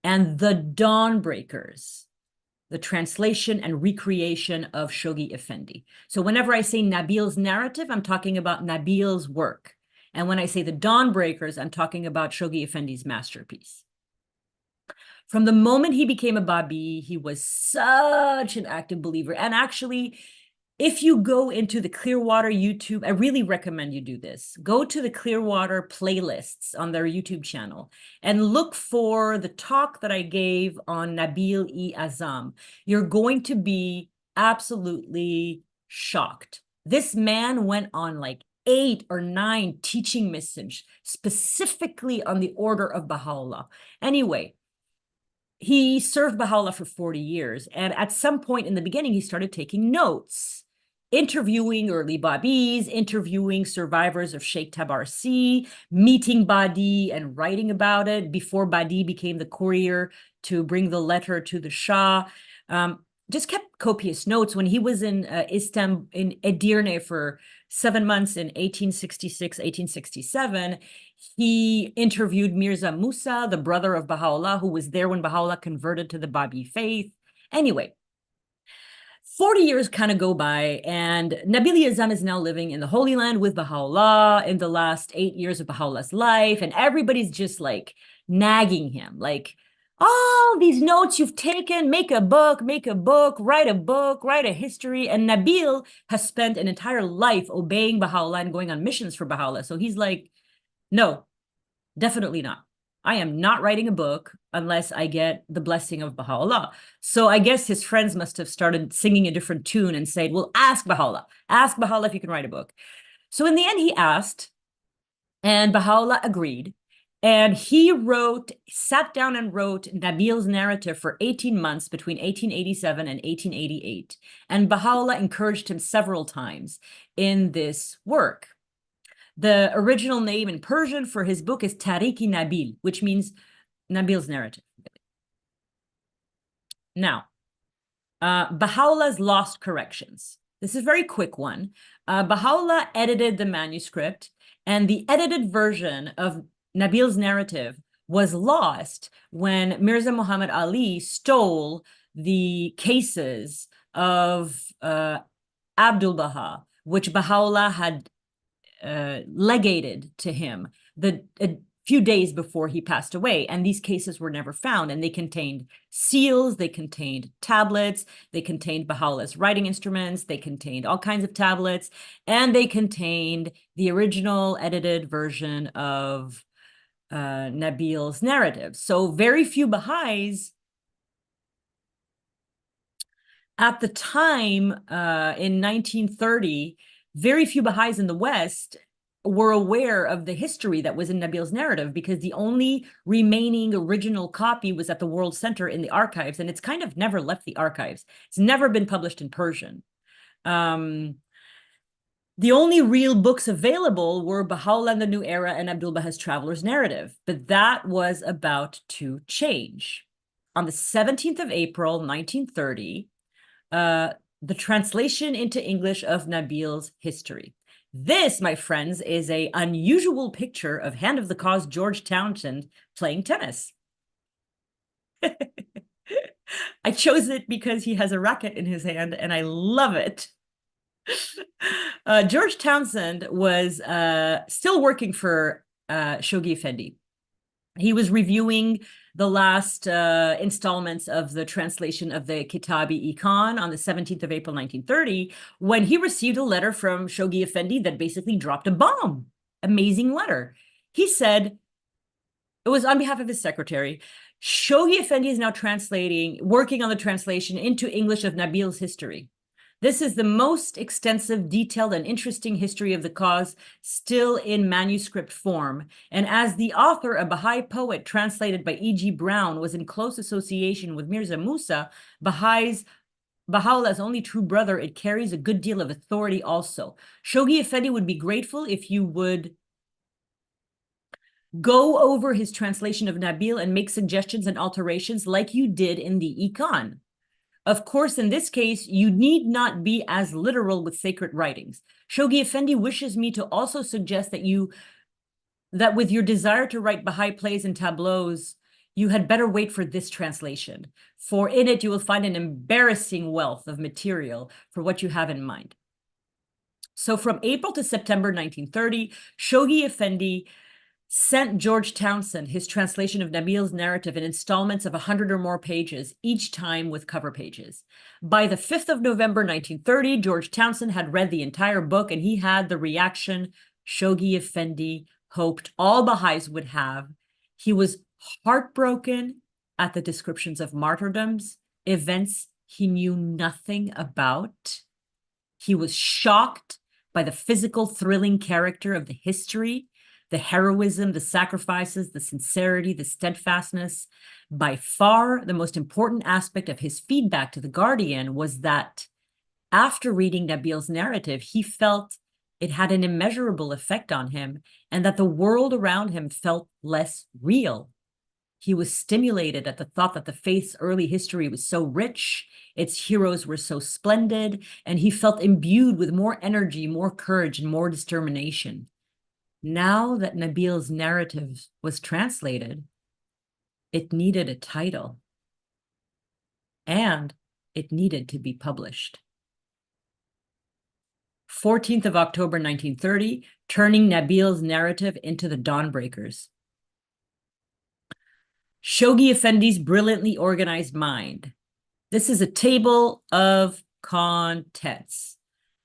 and the Dawnbreakers, the translation and recreation of Shoghi Effendi. So whenever I say Nabil's narrative, I'm talking about Nabil's work. And when I say the Dawnbreakers, I'm talking about Shoghi Effendi's masterpiece. From the moment he became a Babi, he was such an active believer. And actually, if you go into the Clearwater YouTube, I really recommend you do this. Go to the Clearwater playlists on their YouTube channel and look for the talk that I gave on Nabil-e-Azam. You're going to be absolutely shocked. This man went on like 8 or 9 teaching missions specifically on the order of Baha'u'lláh. Anyway, he served Baha'u'lláh for 40 years. And at some point in the beginning, he started taking notes, interviewing early Babis, interviewing survivors of Sheikh Tabarsi, meeting Badi and writing about it before Badi became the courier to bring the letter to the Shah. Just kept copious notes. When he was in Istanbul, in Edirne for 7 months in 1866, 1867, he interviewed Mirza Musa, the brother of Baha'u'lláh, who was there when Baha'u'lláh converted to the Babi faith. Anyway, 40 years kind of go by, and Nabil Yazam is now living in the Holy Land with Baha'u'lláh in the last 8 years of Baha'u'llah's life, and everybody's just like nagging him, like, all these notes you've taken, make a book, write a history. And Nabil has spent an entire life obeying Baha'u'lláh and going on missions for Baha'u'lláh. So he's like, no, definitely not. I am not writing a book unless I get the blessing of Baha'u'lláh. So I guess his friends must have started singing a different tune and said, well, ask Baha'u'lláh if you can write a book. So in the end, he asked, and Baha'u'lláh agreed. And he sat down and wrote Nabil's narrative for 18 months between 1887 and 1888. And Baha'u'lláh encouraged him several times in this work. The original name in Persian for his book is Tariki Nabil, which means Nabil's narrative. Now, Baha'u'llah's lost corrections. This is a very quick one. Baha'u'lláh edited the manuscript, and the edited version of Nabil's narrative was lost when Mirza Muhammad Ali stole the cases of Abdul Baha, which Baha'u'lláh had legated to him a few days before he passed away. And these cases were never found. And they contained seals, they contained tablets, they contained Baha'u'llah's writing instruments, they contained all kinds of tablets, and they contained the original edited version of Nabil's narrative. So very few Baha'is at the time in 1930, very few Baha'is in the West were aware of the history that was in Nabil's narrative, because the only remaining original copy was at the World Center in the archives, and it's kind of never left the archives. It's never been published in Persian. The only real books available were Baha'u'lláh and the New Era and Abdul Baha's Traveler's Narrative, but that was about to change. On the 17th of April, 1930, the translation into English of Nabil's history. This, my friends, is an unusual picture of Hand of the Cause George Townshend playing tennis. I chose it because he has a racket in his hand, and I love it. George Townshend was still working for Shoghi Effendi. He was reviewing the last installments of the translation of the Kitab-i-Ikan on the 17th of April, 1930, when he received a letter from Shoghi Effendi that basically dropped a bomb. Amazing letter. He said, it was on behalf of his secretary, Shoghi Effendi is now working on the translation into English of Nabil's history. This is the most extensive, detailed, and interesting history of the cause still in manuscript form. And as the author, a Baha'i poet translated by E.G. Brown, was in close association with Mirza Musa, Baha'u'llah's only true brother, it carries a good deal of authority also. Shoghi Effendi would be grateful if you would go over his translation of Nabil and make suggestions and alterations like you did in the Ikan. Of course, in this case, you need not be as literal with sacred writings. Shoghi Effendi wishes me to also suggest that with your desire to write Baha'i plays and tableaus, you had better wait for this translation, for in it you will find an embarrassing wealth of material for what you have in mind. So from April to September 1930, Shoghi Effendi sent George Townshend his translation of Nabil's narrative in installments of 100 or more pages, each time with cover pages. By the 5th of November, 1930, George Townshend had read the entire book, and he had the reaction Shoghi Effendi hoped all Baha'is would have. He was heartbroken at the descriptions of martyrdoms, events he knew nothing about. He was shocked by the physical, thrilling character of the history, the heroism, the sacrifices, the sincerity, the steadfastness. By far, the most important aspect of his feedback to the Guardian was that after reading Nabil's narrative, he felt it had an immeasurable effect on him, and that the world around him felt less real. He was stimulated at the thought that the faith's early history was so rich, its heroes were so splendid, and he felt imbued with more energy, more courage, and more determination. Now that Nabil's narrative was translated, it needed a title, and it needed to be published. 14th of October, 1930, turning Nabil's narrative into the Dawnbreakers. Shoghi Effendi's brilliantly organized mind. This is a table of contents.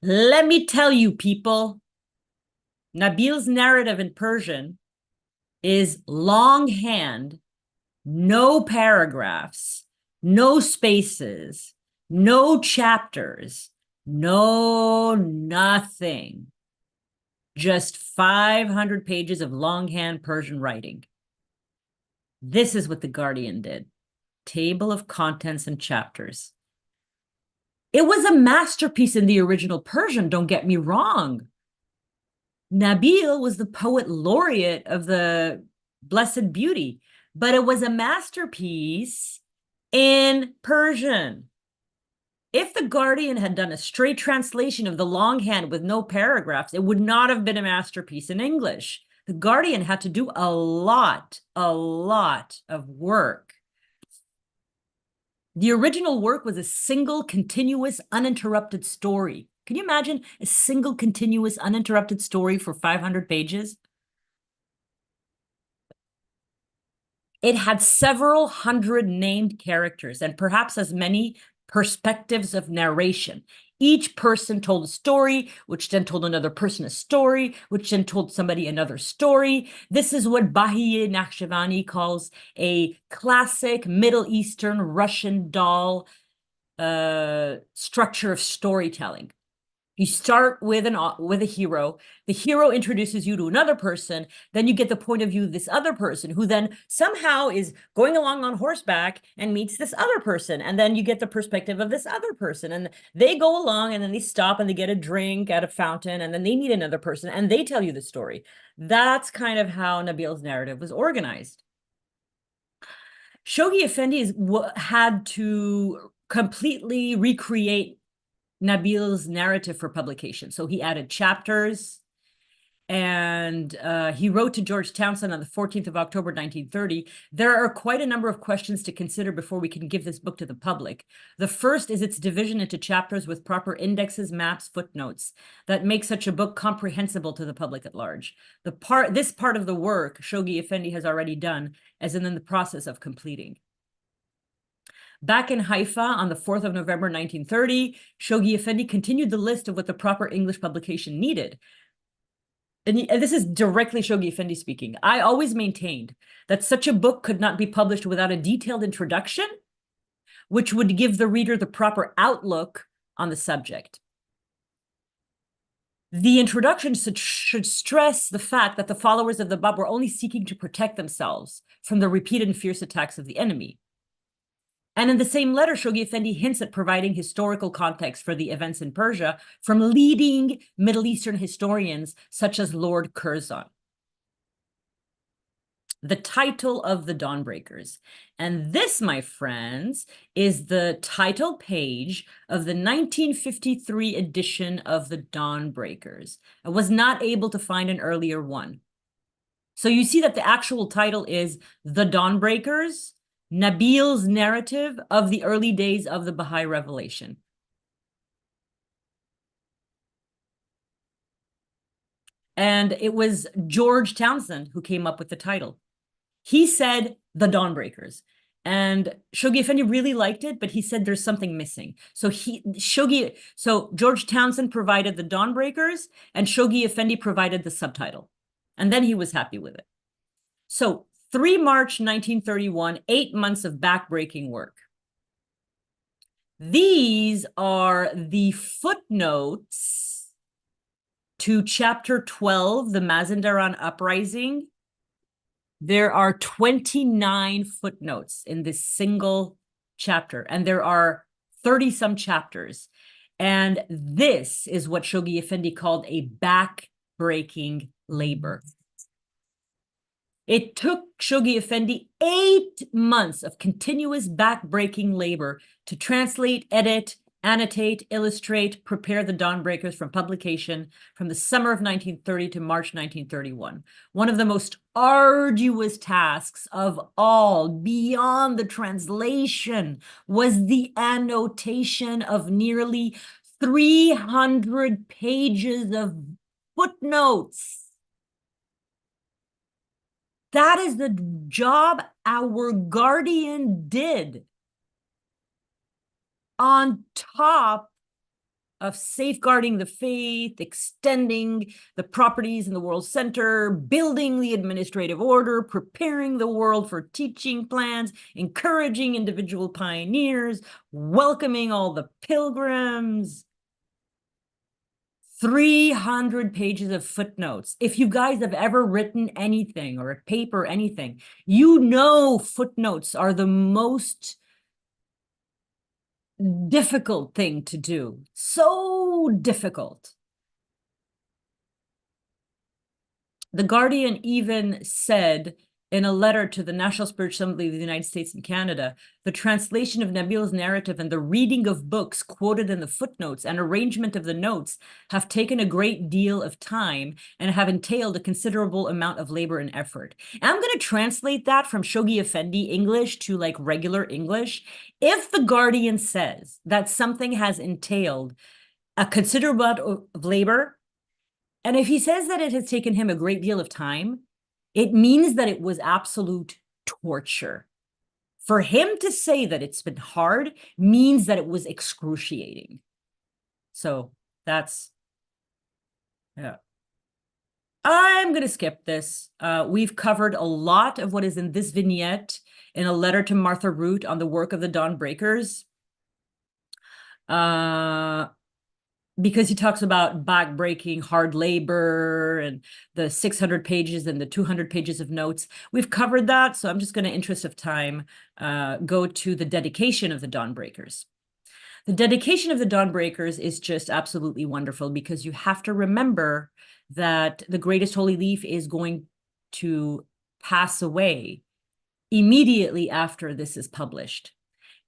Let me tell you, people, Nabil's narrative in Persian is longhand, no paragraphs, no spaces, no chapters, no nothing. Just 500 pages of longhand Persian writing. This is what the Guardian did. Table of contents and chapters. It was a masterpiece in the original Persian, don't get me wrong. Nabil was the poet laureate of the Blessed Beauty, but it was a masterpiece in Persian. If the Guardian had done a straight translation of the longhand with no paragraphs, it would not have been a masterpiece in English. The Guardian had to do a lot of work. The original work was a single, continuous, uninterrupted story. Can you imagine a single, continuous, uninterrupted story for 500 pages? It had several hundred named characters and perhaps as many perspectives of narration. Each person told a story, which then told another person a story, which then told somebody another story. This is what Bahiye Nakhshivani calls a classic Middle Eastern Russian doll structure of storytelling. You start with a hero. The hero introduces you to another person. Then you get the point of view of this other person, who then somehow is going along on horseback and meets this other person. And then you get the perspective of this other person. And they go along, and then they stop and they get a drink at a fountain. And then they meet another person and they tell you the story. That's kind of how Nabil's narrative was organized. Shoghi Effendi had to completely recreate Nabil's narrative for publication. So he added chapters, and he wrote to George Townshend on the 14th of October, 1930. There are quite a number of questions to consider before we can give this book to the public. The first is its division into chapters with proper indexes, maps, footnotes that make such a book comprehensible to the public at large. This part of the work Shoghi Effendi has already done, as in the process of completing. Back in Haifa on the 4th of November, 1930, Shoghi Effendi continued the list of what the proper English publication needed. And this is directly Shoghi Effendi speaking. I always maintained that such a book could not be published without a detailed introduction, which would give the reader the proper outlook on the subject. The introduction should stress the fact that the followers of the Bab were only seeking to protect themselves from the repeated and fierce attacks of the enemy. And in the same letter, Shoghi Effendi hints at providing historical context for the events in Persia from leading Middle Eastern historians such as Lord Curzon. The title of the Dawnbreakers. And this, my friends, is the title page of the 1953 edition of the Dawnbreakers. I was not able to find an earlier one. So you see that the actual title is The Dawnbreakers, Nabil's narrative of the early days of the Baha'i revelation. And it was George Townshend who came up with the title. He said The Dawnbreakers. And Shoghi Effendi really liked it, but he said there's something missing. So George Townshend provided The Dawnbreakers, and Shoghi Effendi provided the subtitle. And then he was happy with it. So 3 March 1931, 8 months of backbreaking work. These are the footnotes to chapter 12, the Mazandaran uprising. There are 29 footnotes in this single chapter, and there are 30-some chapters. And this is what Shoghi Effendi called a back-breaking labor. It took Shoghi Effendi 8 months of continuous back-breaking labor to translate, edit, annotate, illustrate, prepare the Dawnbreakers from publication from the summer of 1930 to March 1931. One of the most arduous tasks of all, beyond the translation, was the annotation of nearly 300 pages of footnotes. That is the job our guardian did, on top of safeguarding the faith, extending the properties in the world center, building the administrative order, preparing the world for teaching plans, encouraging individual pioneers, welcoming all the pilgrims. 300 pages of footnotes. If you guys have ever written anything or a paper, anything, you know footnotes are the most difficult thing to do. So difficult. The Guardian even said in a letter to the National Spiritual Assembly of the United States and Canada, the translation of Nabil's narrative and the reading of books quoted in the footnotes and arrangement of the notes have taken a great deal of time and have entailed a considerable amount of labor and effort. And I'm going to translate that from Shoghi Effendi English to like regular English. If the Guardian says that something has entailed a considerable amount of labor, and if he says that it has taken him a great deal of time, it means that it was absolute torture. For him to say that it's been hard means that it was excruciating. So that's, yeah. I'm going to skip this. We've covered a lot of what is in this vignette in a letter to Martha Root on the work of the Dawnbreakers. because he talks about back-breaking hard labor and the 600 pages and the 200 pages of notes. We've covered that, so I'm just going to, interest of time, go to the dedication of the Dawnbreakers. The dedication of the Dawnbreakers is just absolutely wonderful, because you have to remember that the greatest holy leaf is going to pass away immediately after this is published.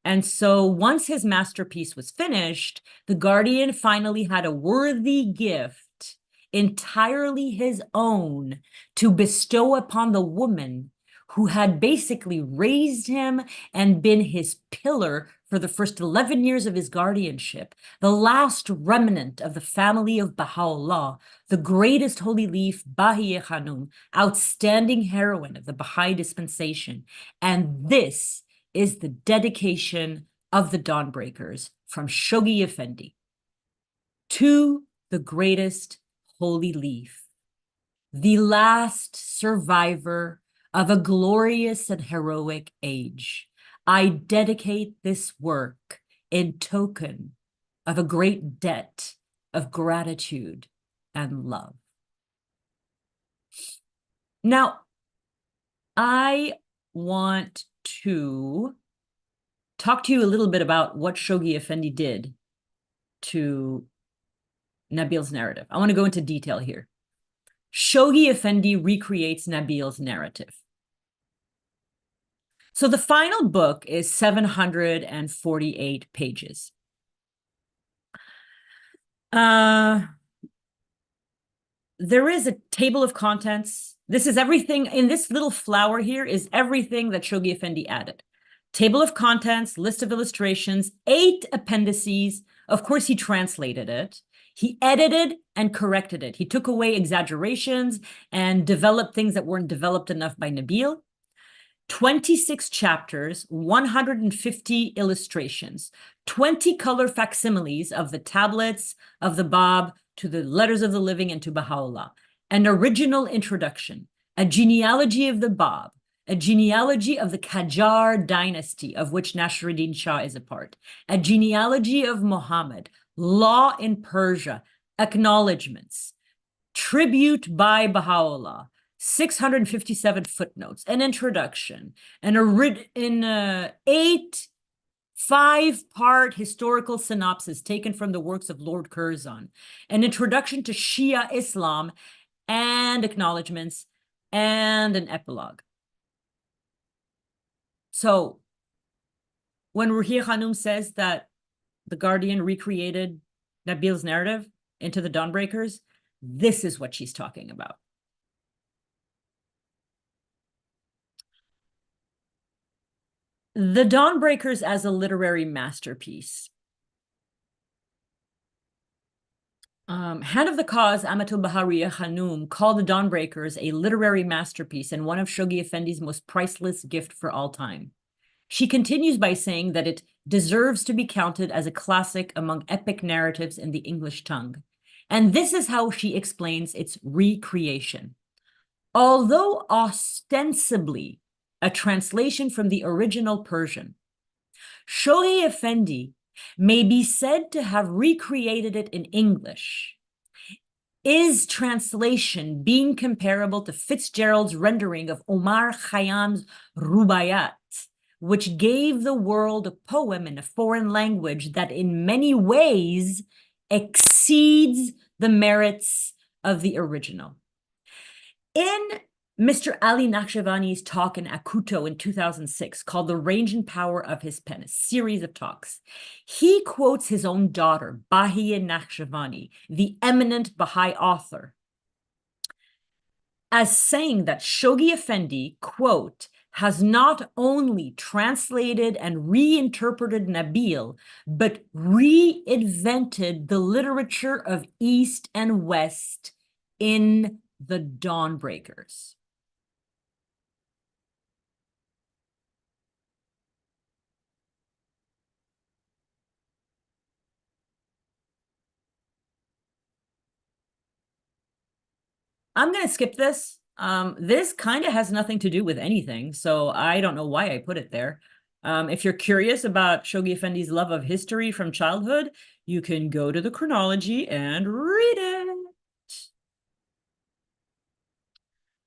And so once his masterpiece was finished, the Guardian finally had a worthy gift, entirely his own, to bestow upon the woman who had basically raised him and been his pillar for the first 11 years of his guardianship, the last remnant of the family of Baha'u'lláh, the greatest holy leaf, Bahiye Khanum, outstanding heroine of the Baha'i dispensation. And this is the dedication of the Dawnbreakers from Shoghi Effendi to the greatest holy leaf, the last survivor of a glorious and heroic age. I dedicate this work in token of a great debt of gratitude and love. Now, I want to talk to you a little bit about what Shoghi Effendi did to Nabil's narrative. I want to go into detail here. Shoghi Effendi recreates Nabil's narrative. So the final book is 748 pages. There is a table of contents. This is everything in this little flower here is everything that Shoghi Effendi added. Table of contents, list of illustrations, 8 appendices. Of course, he translated it. He edited and corrected it. He took away exaggerations and developed things that weren't developed enough by Nabíl. 26 chapters, 150 illustrations, 20 color facsimiles of the tablets of the Bab to the Letters of the Living and to Baha'u'lláh, an original introduction, a genealogy of the Bab, a genealogy of the Qajar dynasty, of which Nasruddin Shah is a part, a genealogy of Muhammad, law in Persia, acknowledgements, tribute by Baha'u'lláh, 657 footnotes, an introduction, an 8 5-part historical synopsis taken from the works of Lord Curzon, an introduction to Shia Islam, and acknowledgements, and an epilogue. So when Ruhiya Khanum says that the Guardian recreated Nabil's narrative into the Dawnbreakers, this is what she's talking about. The Dawnbreakers as a literary masterpiece. Head of the cause, Amatul Bahariya Khanum, called the Dawnbreakers a literary masterpiece and one of Shoghi Effendi's most priceless gift for all time. She continues by saying that it deserves to be counted as a classic among epic narratives in the English tongue. And this is how she explains its recreation. Although ostensibly a translation from the original Persian, Shoghi Effendi may be said to have recreated it in English. Is translation being comparable to Fitzgerald's rendering of Omar Khayyam's Rubaiyat, which gave the world a poem in a foreign language that in many ways exceeds the merits of the original? In Mr. Ali Naqshbani's talk in Akuto in 2006, called The Range and Power of His Pen, a series of talks, he quotes his own daughter, Bahiye Naqshbani, the eminent Baha'i author, as saying that Shoghi Effendi, quote, has not only translated and reinterpreted Nabil, but reinvented the literature of East and West in the Dawnbreakers. I'm going to skip this. This kind of has nothing to do with anything, so I don't know why I put it there. If you're curious about Shoghi Effendi's love of history from childhood, you can go to the chronology and read it.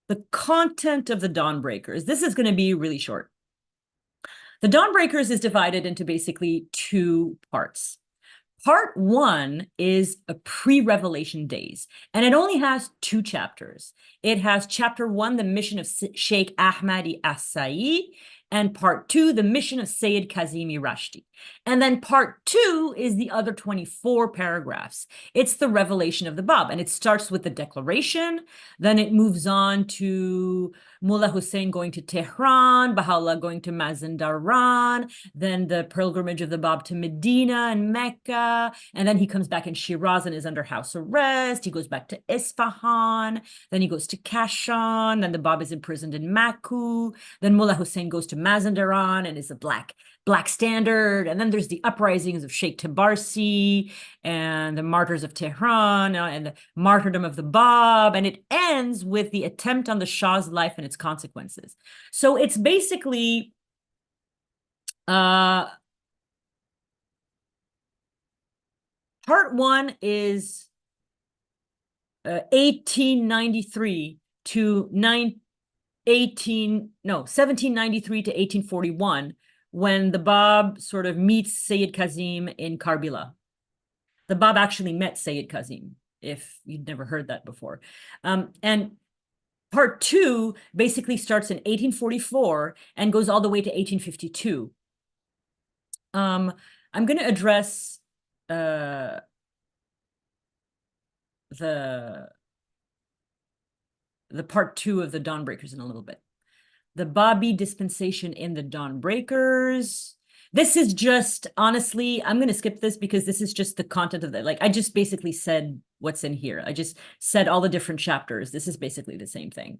The content of the Dawnbreakers. This is going to be really short. The Dawnbreakers is divided into basically two parts. Part one is a pre-revelation days, and it only has two chapters. It has chapter one, the mission of Sheikh Ahmadi Asai, and part two, the mission of Sayyid Kazimi Rashti. And then part two is the other 24 paragraphs. It's the revelation of the Bab, and it starts with the declaration. Then it moves on to Mullah Hussein going to Tehran, Baha'u'lláh going to Mazandaran, then the pilgrimage of the Bab to Medina and Mecca, and then he comes back in Shiraz and is under house arrest. He goes back to Isfahan, then he goes to Kashan, then the Bab is imprisoned in Maku, then Mullah Hussein goes to Mazandaran and is a black standard, and then there's the uprisings of Sheikh Tabarsi and the martyrs of Tehran and the martyrdom of the Bab, and it ends with the attempt on the Shah's life and its consequences. So it's basically part one is 1793 to 1841, when the Bab sort of meets Sayyid Kazim in Karbala. The Bab actually met Sayyid Kazim, if you'd never heard that before. And part two basically starts in 1844 and goes all the way to 1852. I'm going to address the part two of the Dawnbreakers in a little bit. The Babi dispensation in the Dawnbreakers. This is just, honestly, I'm going to skip this because this is just the content of the, like, I just basically said what's in here. I just said all the different chapters. This is basically the same thing.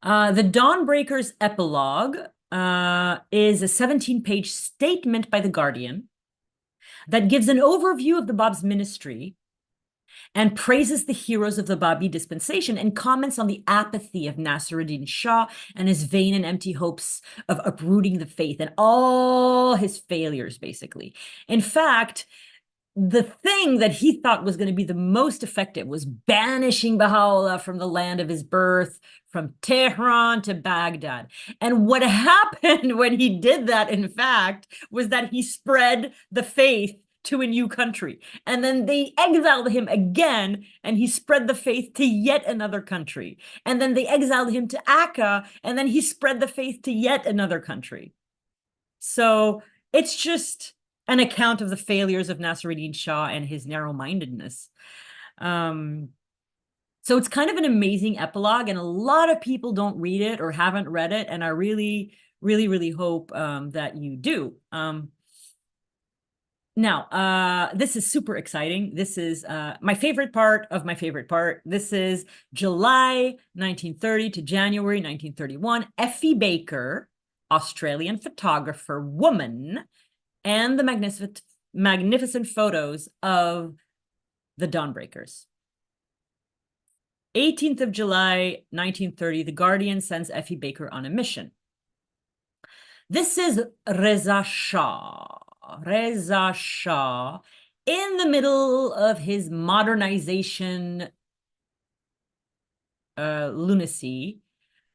The Dawnbreakers epilogue is a 17-page statement by the Guardian that gives an overview of the Bab's ministry and praises the heroes of the Babi dispensation and comments on the apathy of Nasruddin Shah and his vain and empty hopes of uprooting the faith and all his failures, basically. In fact, the thing that he thought was going to be the most effective was banishing Baha'u'lláh from the land of his birth, from Tehran to Baghdad. And what happened when he did that, in fact, was that he spread the faith to a new country. And then they exiled him again, and he spread the faith to yet another country. And then they exiled him to Akka, and then he spread the faith to yet another country. So it's just an account of the failures of Nasruddin Shah and his narrow-mindedness. So it's kind of an amazing epilogue, and a lot of people don't read it or haven't read it, and I really, really, really hope that you do. Now, this is super exciting. This is my favorite part of my favorite part. This is July 1930 to January 1931. Effie Baker, Australian photographer woman, and the magnificent photos of the Dawnbreakers. 18th of July, 1930, The Guardian sends Effie Baker on a mission. This is Reza Shah in the middle of his modernization lunacy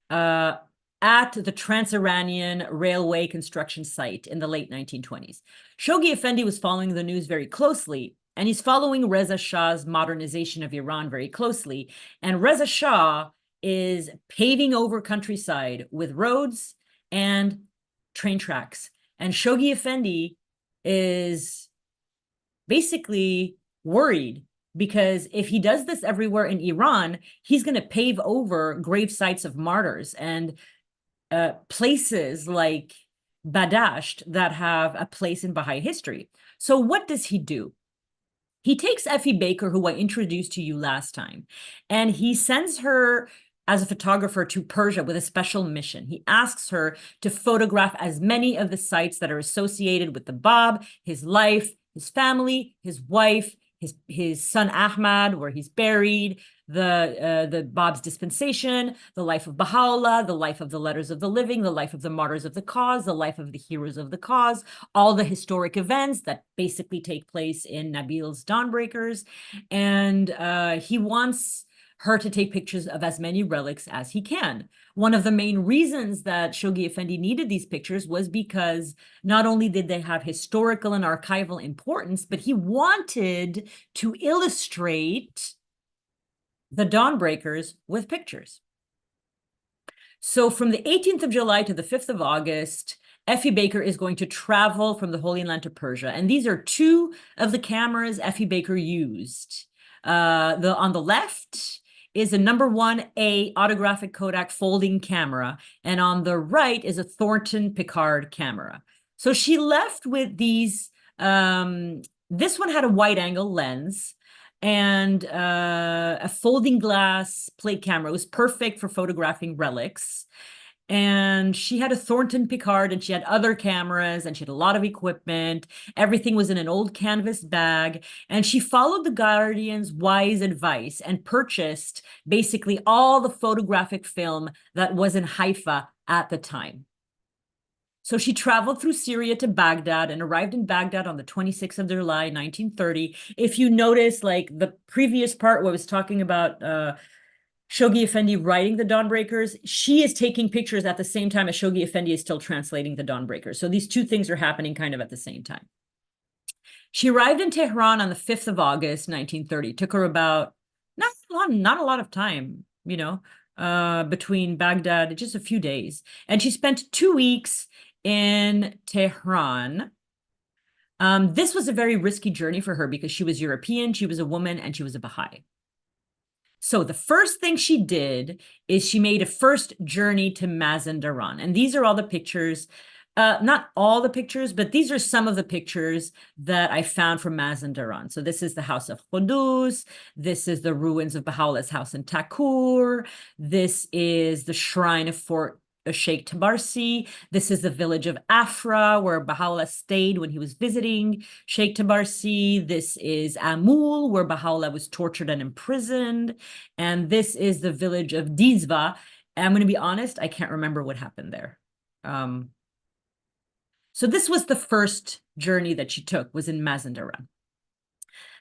at the Trans-Iranian Railway construction site in the late 1920s. Shoghi Effendi was following the news very closely, and he's following Reza Shah's modernization of Iran very closely. And Reza Shah is paving over countryside with roads and train tracks. And Shoghi Effendi is basically worried, because if he does this everywhere in Iran, he's going to pave over grave sites of martyrs and places like Badasht that have a place in Baha'i history. So what does he do? He takes Effie Baker, who I introduced to you last time, and he sends her as a photographer to Persia with a special mission. He asks her to photograph as many of the sites that are associated with the Bab, his life, his family, his wife, his son Ahmad, where he's buried, the Bab's dispensation, the life of Baha'u'lláh, the life of the letters of the living, the life of the martyrs of the cause, the life of the heroes of the cause, all the historic events that basically take place in Nabil's Dawnbreakers. And he wants her to take pictures of as many relics as he can. One of the main reasons that Shoghi Effendi needed these pictures was because not only did they have historical and archival importance, but he wanted to illustrate the Dawnbreakers with pictures. So from the 18th of July to the 5th of August, Effie Baker is going to travel from the Holy Land to Persia. And these are two of the cameras Effie Baker used. On the left is a #1A autographic Kodak folding camera. And on the right is a Thornton Pickard camera. So she left with these, this one had a wide angle lens and a folding glass plate camera. It was perfect for photographing relics. And she had a Thornton Pickard and she had other cameras and she had a lot of equipment. Everything was in an old canvas bag. And she followed the Guardian's wise advice and purchased basically all the photographic film that was in Haifa at the time. So she traveled through Syria to Baghdad and arrived in Baghdad on the 26th of July, 1930. If you notice, like the previous part where I was talking about Shoghi Effendi writing the Dawnbreakers, she is taking pictures at the same time as Shoghi Effendi is still translating the Dawnbreakers. So these two things are happening kind of at the same time. She arrived in Tehran on the 5th of August, 1930. It took her about not a lot of time, you know, between Baghdad, just a few days. And she spent 2 weeks in Tehran. This was a very risky journey for her because she was European, she was a woman, and she was a Baha'i. So the first thing she did is she made a first journey to Mazandaran. And these are all the pictures, not all the pictures, but these are some of the pictures that I found from Mazandaran. So this is the house of Qudus. This is the ruins of Baha'u'llah's house in Takur. This is the shrine of Fort Sheikh Tabarsi. This is the village of Afra, where Baha'u'llah stayed when he was visiting Sheikh Tabarsi. This is Amul, where Baha'u'llah was tortured and imprisoned. And this is the village of Dizva. And I'm going to be honest, I can't remember what happened there. So this was the first journey that she took, was in Mazandaran.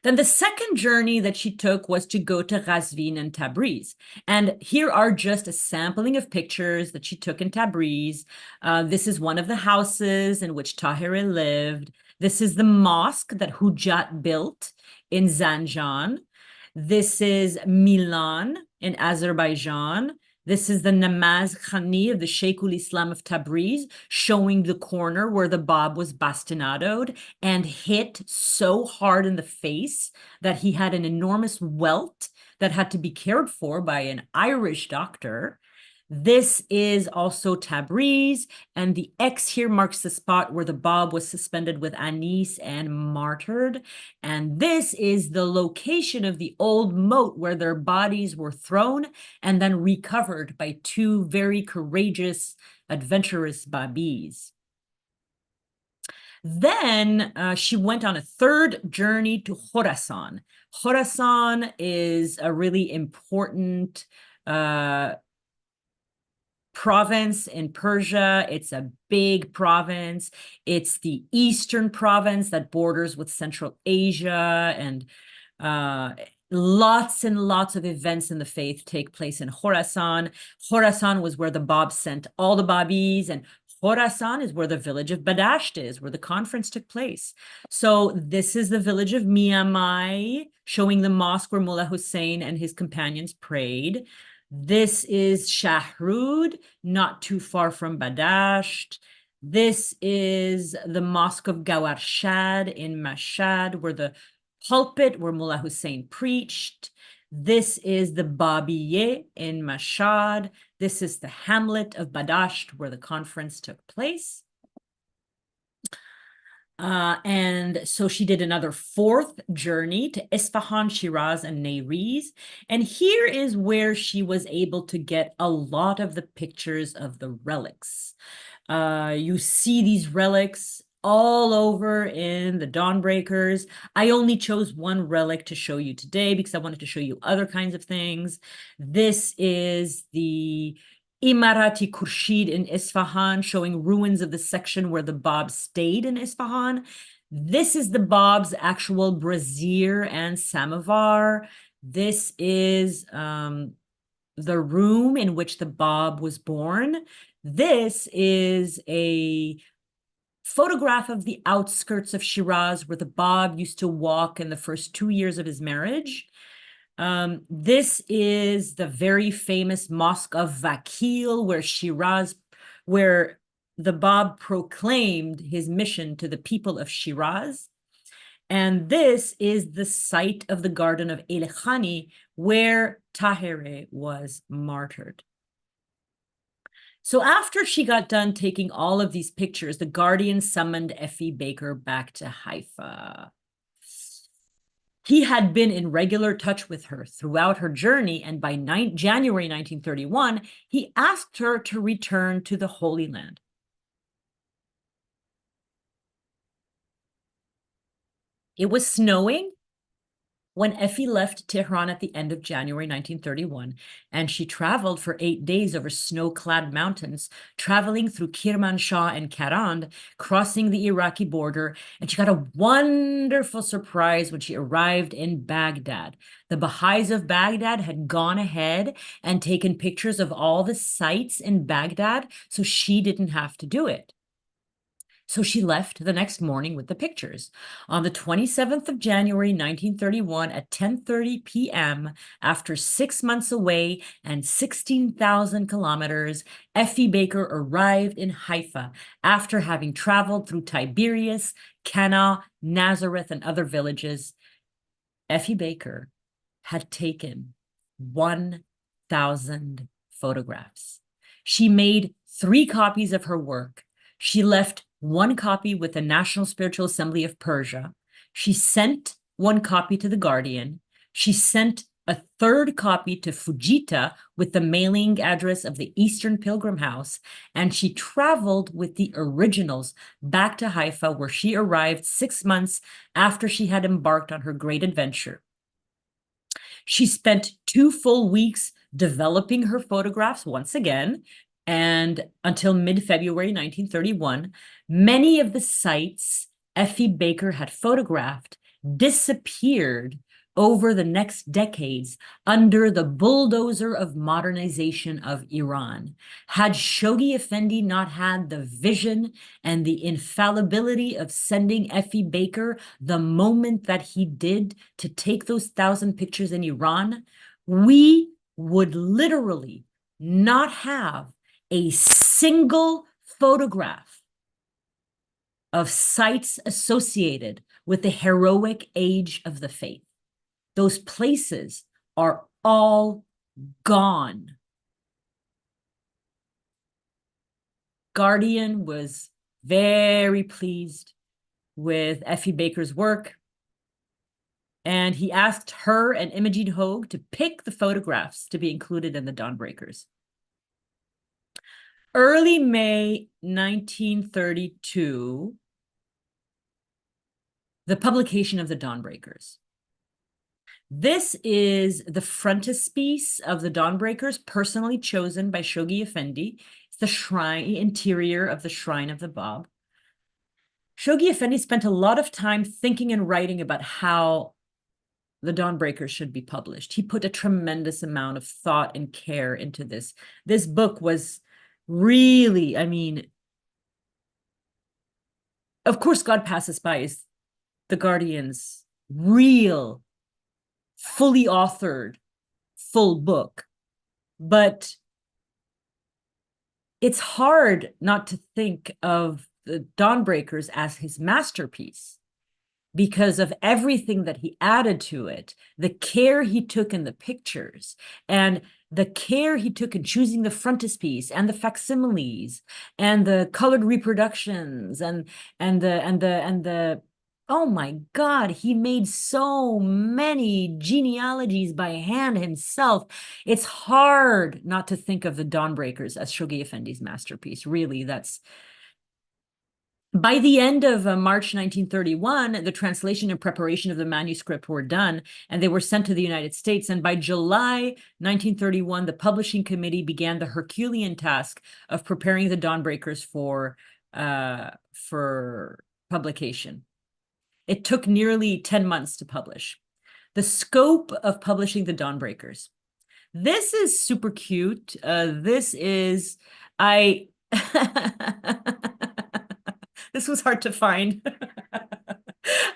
Then the second journey that she took was to go to Ghazvin and Tabriz. And here are just a sampling of pictures that she took in Tabriz. This is one of the houses in which Tahirih lived. This is the mosque that Hujat built in Zanjan. This is Milan in Azerbaijan. This is the Namaz Khani of the Sheikhul Islam of Tabriz, showing the corner where the Bab was bastinadoed and hit so hard in the face that he had an enormous welt that had to be cared for by an Irish doctor. This is also Tabriz, and the X here marks the spot where the Bab was suspended with anise and martyred. And this is the location of the old moat where their bodies were thrown and then recovered by two very courageous, adventurous Babis. Then she went on a third journey to Khorasan. Khorasan is a really important province in Persia. It's a big province. It's the eastern province that borders with Central Asia, and lots and lots of events in the faith take place in Khorasan. Khorasan was where the Bab sent all the Babis, and Khorasan is where the village of Badasht is, where the conference took place. So this is the village of Miamai, showing the mosque where Mullah Hussein and his companions prayed. This is Shahrud, not too far from Badasht. This is the Mosque of Gawarshad in Mashhad, where the pulpit where Mullah Hussein preached. This is the Babiyeh in Mashhad. This is the hamlet of Badasht, where the conference took place. And so she did another fourth journey to Isfahan, Shiraz, and Neyriz. And here is where she was able to get a lot of the pictures of the relics. You see these relics all over in the Dawnbreakers. I only chose one relic to show you today because I wanted to show you other kinds of things. This is the Imarati Khurshid in Isfahan, showing ruins of the section where the Bab stayed in Isfahan. This is the Bab's actual brazier and samovar. This is the room in which the Bab was born. This is a photograph of the outskirts of Shiraz where the Bab used to walk in the first 2 years of his marriage. This is the very famous Mosque of Vakil, where the Bab proclaimed his mission to the people of Shiraz. And this is the site of the Garden of Elekhani, where Tahirih was martyred. So after she got done taking all of these pictures, the Guardian summoned Effie Baker back to Haifa. He had been in regular touch with her throughout her journey, and by January 1931, he asked her to return to the Holy Land. It was snowing when Effie left Tehran at the end of January 1931, and she traveled for 8 days over snow-clad mountains, traveling through Kirmanshah and Karand, crossing the Iraqi border, and she got a wonderful surprise when she arrived in Baghdad. The Bahá'ís of Baghdad had gone ahead and taken pictures of all the sites in Baghdad, so she didn't have to do it. So she left the next morning with the pictures. On the 27th of January, 1931, at 10:30 p.m., after 6 months away and 16,000 kilometers, Effie Baker arrived in Haifa after having traveled through Tiberias, Cana, Nazareth, and other villages. Effie Baker had taken 1,000 photographs. She made 3 copies of her work. She left 1 copy with the National Spiritual Assembly of Persia. She sent 1 copy to the Guardian. She sent a 3rd copy to Fujita with the mailing address of the Eastern Pilgrim House, and she traveled with the originals back to Haifa, where she arrived 6 months after she had embarked on her great adventure. She spent 2 full weeks developing her photographs once again, and until mid-February 1931, many of the sites Effie Baker had photographed disappeared over the next decades under the bulldozer of modernization of Iran. Had Shoghi Effendi not had the vision and the infallibility of sending Effie Baker the moment that he did to take those 1,000 pictures in Iran, we would literally not have a single photograph of sites associated with the heroic age of the faith. Those places are all gone. Guardian was very pleased with Effie Baker's work, and he asked her and Imogen Hogue to pick the photographs to be included in the Dawnbreakers. Early May 1932, the publication of the Dawnbreakers. This is the frontispiece of the Dawnbreakers, personally chosen by Shoghi Effendi. It's the shrine, interior of the shrine of the Bab. Shoghi Effendi spent a lot of time thinking and writing about how the Dawnbreakers should be published. He put a tremendous amount of thought and care into this. This book was really, I mean, of course, God Passes By is the Guardian's real, fully authored, full book. But it's hard not to think of the Dawnbreakers as his masterpiece because of everything that he added to it, the care he took in the pictures, and the care he took in choosing the frontispiece and the facsimiles and the colored reproductions and the oh my God, he made so many genealogies by hand himself. It's hard not to think of the Dawnbreakers as Shoghi Effendi's masterpiece. Really, that's By the end of March 1931, the translation and preparation of the manuscript were done, and they were sent to the United States. And by July 1931, the publishing committee began the Herculean task of preparing the Dawnbreakers for publication. It took nearly 10 months to publish. The scope of publishing the Dawnbreakers. This is super cute. This was hard to find.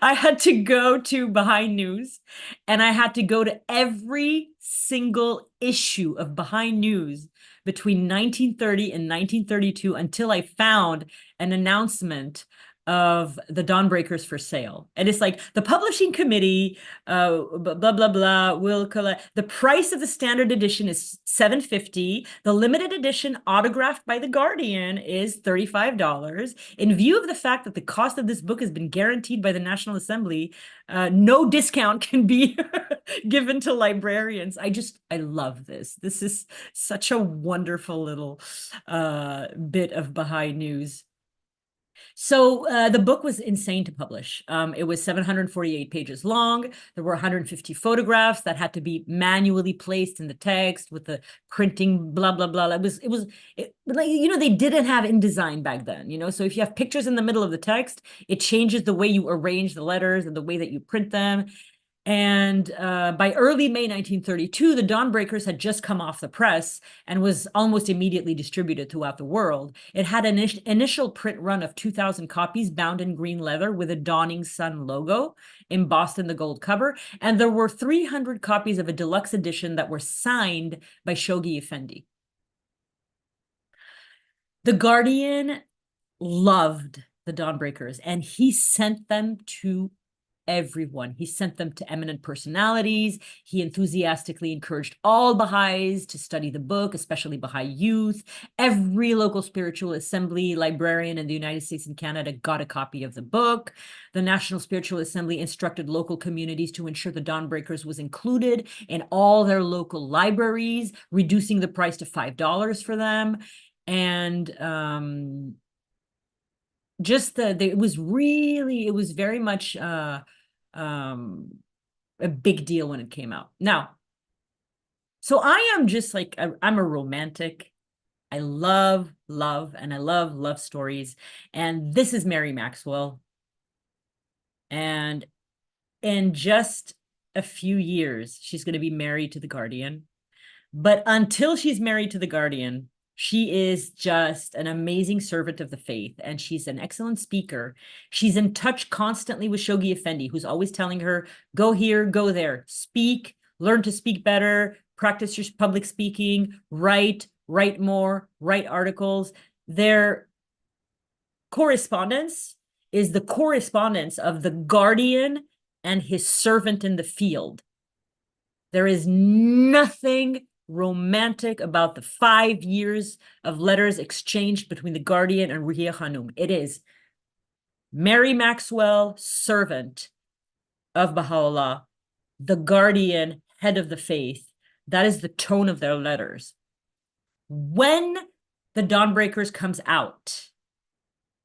I had to go to Baha'i News, and I had to go to every single issue of Baha'i News between 1930 and 1932 until I found an announcement of the Dawnbreakers for sale. And it's like the publishing committee, blah, blah, blah, will collect. The price of the standard edition is $7.50. The limited edition autographed by The Guardian is $35. In view of the fact that the cost of this book has been guaranteed by the National Assembly, no discount can be given to librarians. I love this. This is such a wonderful little bit of Baha'i news. So the book was insane to publish. It was 748 pages long. There were 150 photographs that had to be manually placed in the text with the printing, blah, blah, blah. Like, you know, they didn't have InDesign back then, you know? So if you have pictures in the middle of the text, it changes the way you arrange the letters and the way that you print them. And by early May 1932, the Dawnbreakers had just come off the press and was almost immediately distributed throughout the world. It had an initial print run of 2,000 copies bound in green leather with a dawning sun logo embossed in the gold cover. And there were 300 copies of a deluxe edition that were signed by Shoghi Effendi. The Guardian loved the Dawnbreakers, and he sent them to everyone. He sent them to eminent personalities. He enthusiastically encouraged all Baha'is to study the book, especially Baha'i youth. Every local spiritual assembly librarian in the United States and Canada got a copy of the book. The National Spiritual Assembly instructed local communities to ensure the Dawnbreakers was included in all their local libraries, reducing the price to $5 for them. And it was very much a big deal when it came out. Now, so I am just like, I'm a romantic. I love, and I love stories. And this is Mary Maxwell. And in just a few years, she's going to be married to the Guardian. But until she's married to the Guardian, she is just an amazing servant of the faith, and she's an excellent speaker. She's in touch constantly with Shoghi Effendi, who's always telling her, go here, go there, speak, learn to speak better, practice your public speaking, write more, write articles. Their correspondence is the correspondence of the Guardian and his servant in the field. There is nothing romantic about the 5 years of letters exchanged between the Guardian and Ruhiya Khanum. It is Mary Maxwell, servant of Baha'u'lláh, the Guardian, head of the faith. That is the tone of their letters. When the Dawnbreakers comes out,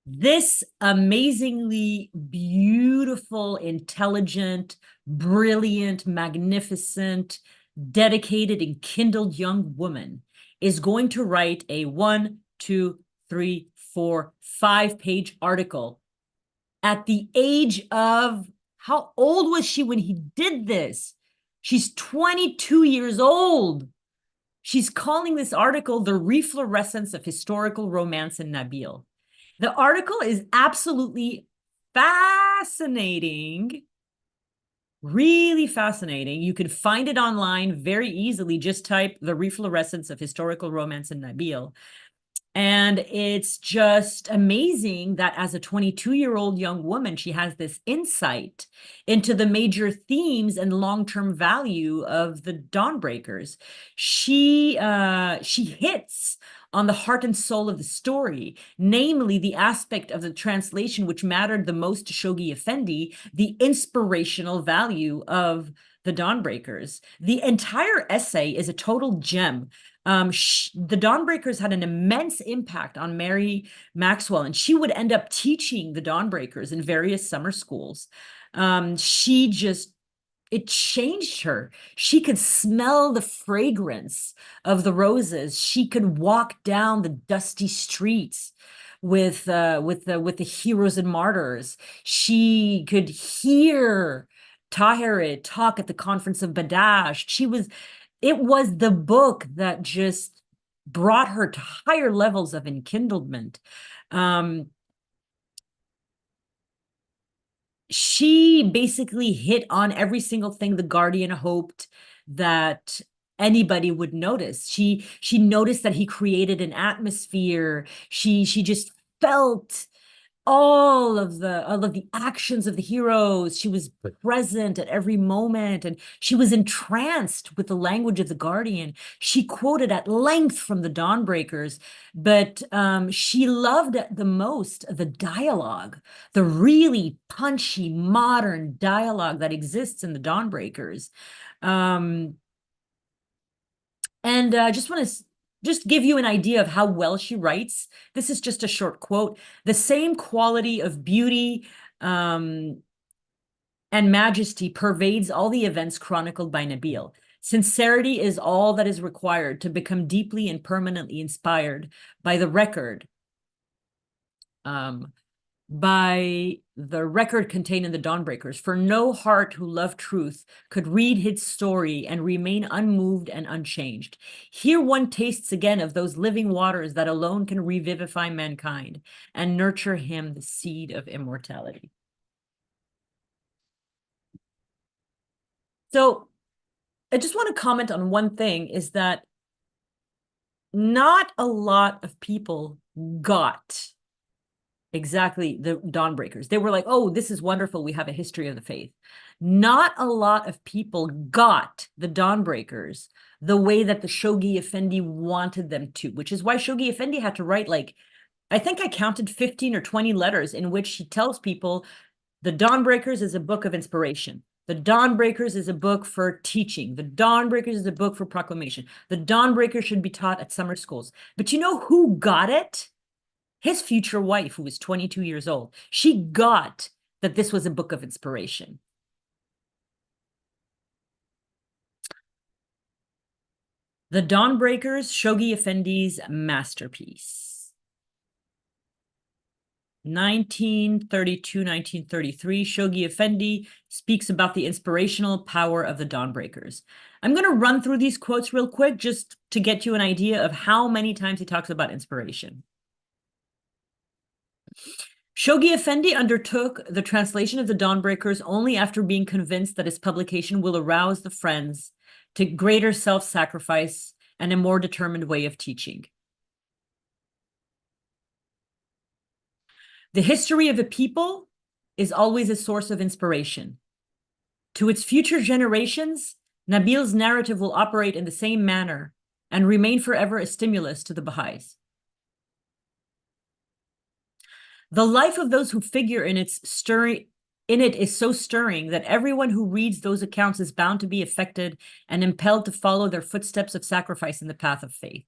this amazingly beautiful, intelligent, brilliant, magnificent, dedicated and kindled young woman is going to write a 1, 2, 3, 4, 5-page article at the age of, how old was she when he did this? She's 22 years old. She's calling this article The Reflorescence of Historical Romance in Nabil. The article is absolutely fascinating. Really fascinating. You can find it online very easily. Just type The Reflorescence of Historical Romance in Nabíl. And it's just amazing that as a 22-year-old young woman, she has this insight into the major themes and long-term value of the Dawnbreakers. She hits on the heart and soul of the story, namely the aspect of the translation which mattered the most to Shoghi Effendi, the inspirational value of the Dawnbreakers. The entire essay is a total gem. The Dawnbreakers had an immense impact on Mary Maxwell, and she would end up teaching the Dawnbreakers in various summer schools. It changed her. She could smell the fragrance of the roses. She could walk down the dusty streets with the heroes and martyrs. She could hear Tahirid talk at the conference of Badasht. It was the book that just brought her to higher levels of enkindlement. She basically hit on every single thing the Guardian hoped that anybody would notice. She noticed that he created an atmosphere. She just felt all of the actions of the heroes. She was present at every moment, and she was entranced with the language of the Guardian. She quoted at length from the Dawnbreakers, but she loved the most the dialogue, the really punchy modern dialogue that exists in the Dawnbreakers. And I just want to give you an idea of how well she writes. This is just a short quote. The same quality of beauty and majesty pervades all the events chronicled by Nabil. Sincerity is all that is required to become deeply and permanently inspired by the record contained in the Dawnbreakers. For no heart who loved truth could read his story and remain unmoved and unchanged. Here one tastes again of those living waters that alone can revivify mankind and nurture him the seed of immortality. So I just want to comment on one thing, is that not a lot of people got exactly the Dawnbreakers. They were like, oh, this is wonderful. We have a history of the faith. Not a lot of people got the Dawnbreakers the way that the Shoghi Effendi wanted them to, which is why Shoghi Effendi had to write, like, I think I counted 15 or 20 letters in which he tells people the Dawnbreakers is a book of inspiration. The Dawnbreakers is a book for teaching. The Dawnbreakers is a book for proclamation. The Dawnbreakers should be taught at summer schools. But you know who got it? His future wife, who was 22 years old. She got that this was a book of inspiration. The Dawnbreakers, Shoghi Effendi's masterpiece. 1932-1933, Shoghi Effendi speaks about the inspirational power of the Dawnbreakers. I'm going to run through these quotes real quick just to get you an idea of how many times he talks about inspiration. Shoghi Effendi undertook the translation of the Dawnbreakers only after being convinced that his publication will arouse the Friends to greater self-sacrifice and a more determined way of teaching. The history of a people is always a source of inspiration. To its future generations, Nabil's narrative will operate in the same manner and remain forever a stimulus to the Bahá'ís. The life of those who figure in it is so stirring that everyone who reads those accounts is bound to be affected and impelled to follow their footsteps of sacrifice in the path of faith.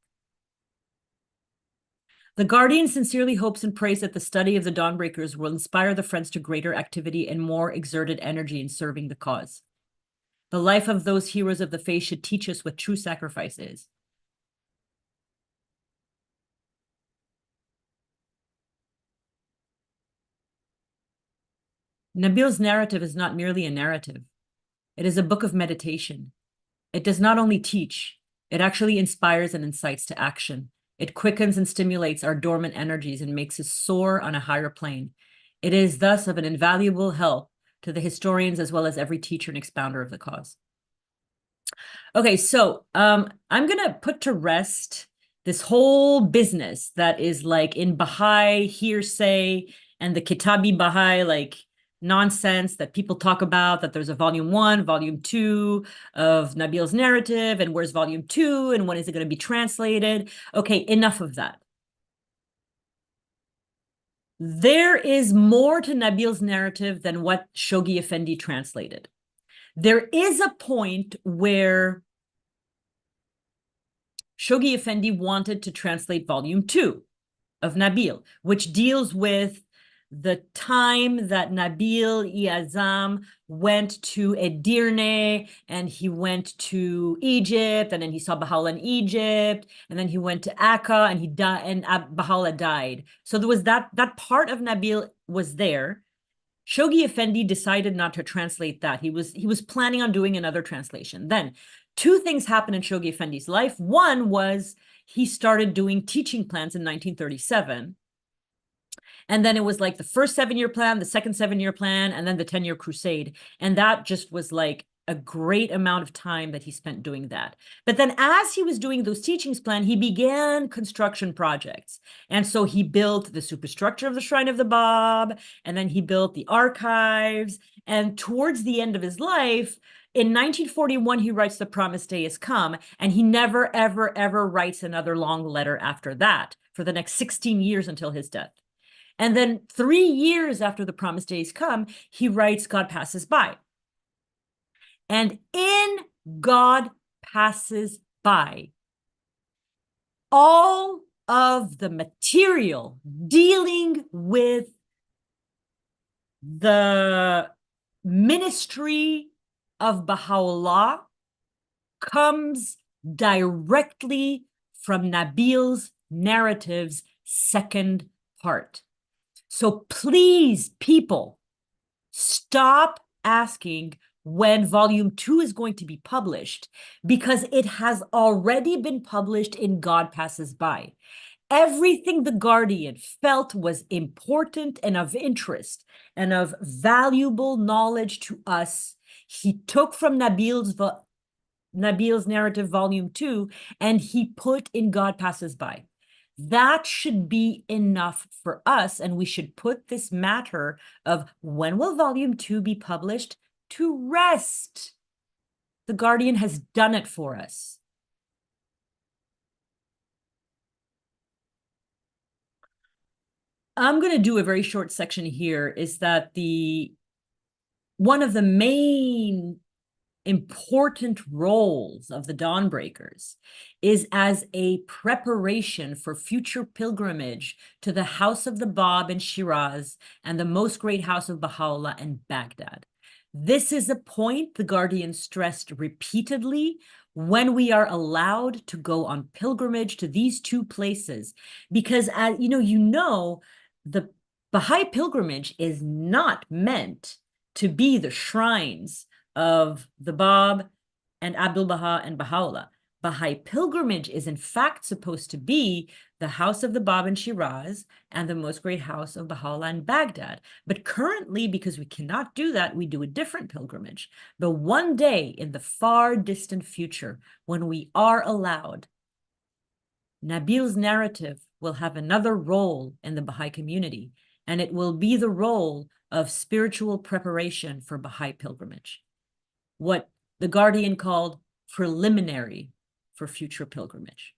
The Guardian sincerely hopes and prays that the study of the Dawnbreakers will inspire the Friends to greater activity and more exerted energy in serving the cause. The life of those heroes of the faith should teach us what true sacrifice is. Nabil's narrative is not merely a narrative. It is a book of meditation. It does not only teach, it actually inspires and incites to action. It quickens and stimulates our dormant energies and makes us soar on a higher plane. It is thus of an invaluable help to the historians as well as every teacher and expounder of the cause. Okay, so I'm going to put to rest this whole business that is like in Baha'i hearsay and the Kitabi Baha'i, like nonsense that people talk about, that there's a volume 1, volume 2 of Nabil's narrative, and where's volume 2, and when is it going to be translated? Okay, enough of that. There is more to Nabil's narrative than what Shoghi Effendi translated. There is a point where Shoghi Effendi wanted to translate volume 2 of Nabil, which deals with the time that Nabil went to Edirne, and he went to Egypt, and then he saw Baha'u'lláh in Egypt, and then he went to Akka, and he died, and Baha'u'lláh died. So there was that part of Nabil was there. Shoghi Effendi decided not to translate that. He was planning on doing another translation. Then two things happened in Shoghi Effendi's life. One was he started doing teaching plans in 1937. And then it was like the first 7-year plan, the second 7-year plan, and then the 10-year crusade. And that just was like a great amount of time that he spent doing that. But then as he was doing those teachings plan, he began construction projects. And so he built the superstructure of the Shrine of the Bab, and then he built the archives. And towards the end of his life, in 1941, he writes The Promised Day Is Come, and he never, ever, ever writes another long letter after that for the next 16 years until his death. And then 3 years after The Promised Days Come, he writes God Passes By. And in God Passes By, all of the material dealing with the ministry of Baha'u'lláh comes directly from Nabil's narrative's second part. So please, people, stop asking when volume 2 is going to be published, because it has already been published in God Passes By. Everything the Guardian felt was important and of interest and of valuable knowledge to us, he took from Nabil's narrative, volume 2, and he put in God Passes By. That should be enough for us, and we should put this matter of when will volume 2 be published to rest. The Guardian has done it for us. I'm going to do a very short section here, is that one of the main important roles of the Dawnbreakers is as a preparation for future pilgrimage to the House of the Bab in Shiraz and the Most Great House of Baha'u'lláh in Baghdad. This is a point the Guardian stressed repeatedly when we are allowed to go on pilgrimage to these two places, because as the Baha'i pilgrimage is not meant to be the shrines of the Bab and Abdul Baha and Baha'u'lláh. Baha'i pilgrimage is in fact supposed to be the House of the Bab in Shiraz and the Most Great House of Baha'u'lláh in Baghdad. But currently, because we cannot do that, we do a different pilgrimage. But one day in the far distant future, when we are allowed, Nabil's narrative will have another role in the Baha'i community, and it will be the role of spiritual preparation for Baha'i pilgrimage, what the Guardian called preliminary for future pilgrimage.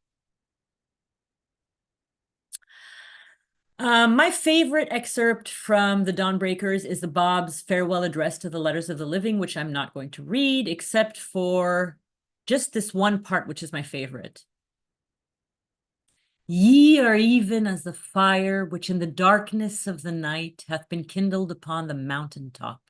My favorite excerpt from the Dawnbreakers is the Bab's farewell address to the Letters of the Living, which I'm not going to read, except for just this one part, which is my favorite. Ye are even as the fire which in the darkness of the night hath been kindled upon the mountain top.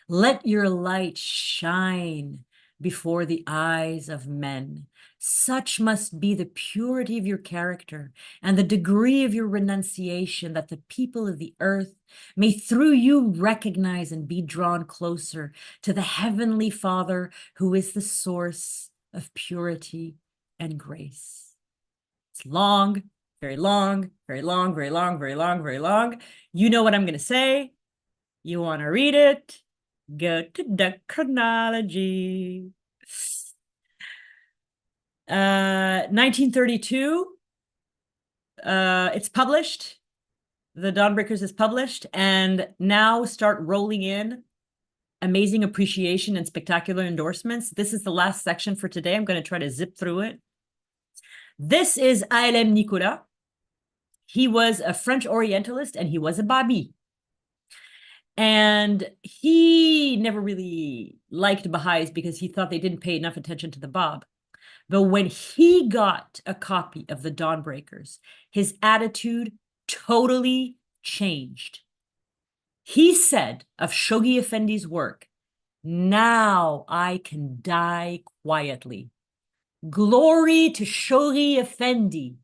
Let your light shine before the eyes of men. Such must be the purity of your character and the degree of your renunciation, that the people of the earth may through you recognize and be drawn closer to the Heavenly Father, who is the source of purity and grace. It's long, very long, very long, very long, very long, very long. You know what I'm going to say. You want to read it? Go to the chronology. 1932. It's published. The Dawnbreakers is published, and now start rolling in amazing appreciation and spectacular endorsements. This is the last section for today. I'm going to try to zip through it. This is A.L.M. Nicolas. He was a French Orientalist, and he was a Babi. And he never really liked Baha'is because he thought they didn't pay enough attention to the Bab. But when he got a copy of the Dawnbreakers, his attitude totally changed. He said of Shoghi Effendi's work, "Now I can die quietly. Glory to Shoghi Effendi,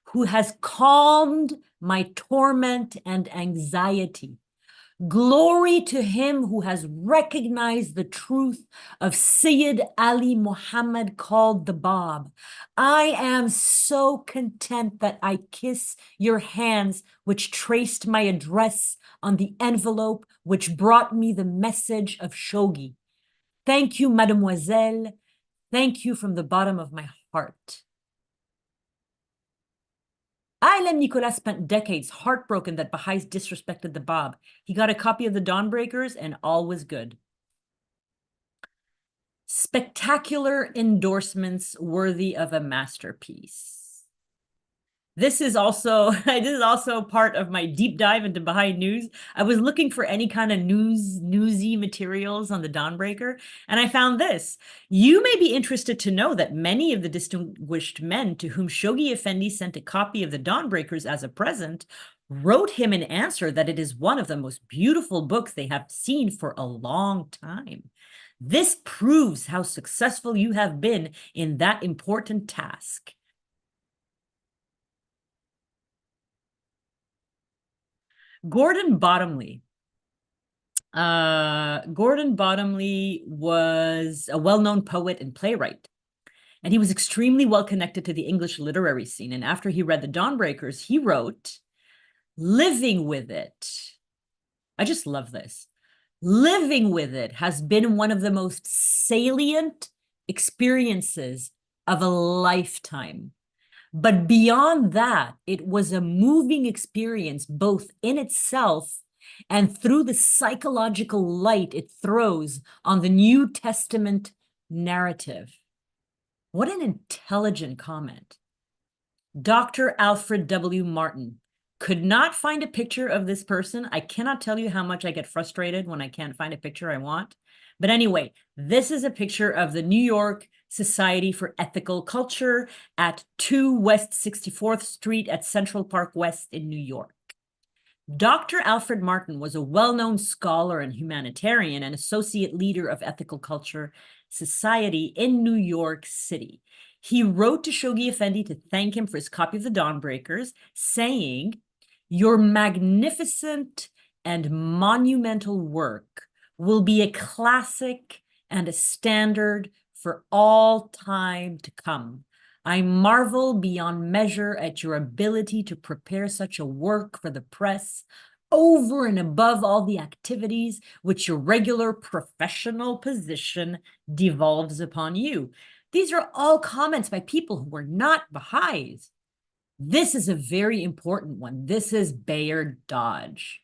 who has calmed my torment and anxiety. Glory to him who has recognized the truth of Sayyid Ali Muhammad called the Bab. I am so content that I kiss your hands which traced my address on the envelope which brought me the message of Shoghi. Thank you, mademoiselle. Thank you from the bottom of my heart." A.L.M. Nicolas spent decades heartbroken that Baha'is disrespected the Bab. He got a copy of the Dawnbreakers and all was good. Spectacular endorsements worthy of a masterpiece. This is also part of my deep dive into Baha'i news. I was looking for any kind of newsy materials on the Dawnbreaker, and I found this. You may be interested to know that many of the distinguished men to whom Shoghi Effendi sent a copy of the Dawnbreakers as a present wrote him an answer that it is one of the most beautiful books they have seen for a long time. This proves how successful you have been in that important task. Gordon Bottomley. Gordon Bottomley was a well-known poet and playwright, and he was extremely well connected to the English literary scene. And after he read the Dawnbreakers, he wrote, "Living with it." I just love this. "Living with it has been one of the most salient experiences of a lifetime. But beyond that, it was a moving experience, both in itself and through the psychological light it throws on the New Testament narrative." What an intelligent comment. Dr. Alfred W. Martin. Could not find a picture of this person. I cannot tell you how much I get frustrated when I can't find a picture I want. But anyway, this is a picture of the New York Society for Ethical Culture at 2 West 64th Street at Central Park West in New York. Dr. Alfred Martin was a well-known scholar and humanitarian and associate leader of Ethical Culture Society in New York City. He wrote to Shoghi Effendi to thank him for his copy of the Dawnbreakers, saying, "Your magnificent and monumental work will be a classic and a standard for all time to come. I marvel beyond measure at your ability to prepare such a work for the press over and above all the activities which your regular professional position devolves upon you." These are all comments by people who were not Baha'is. This is a very important one. This is Bayard Dodge.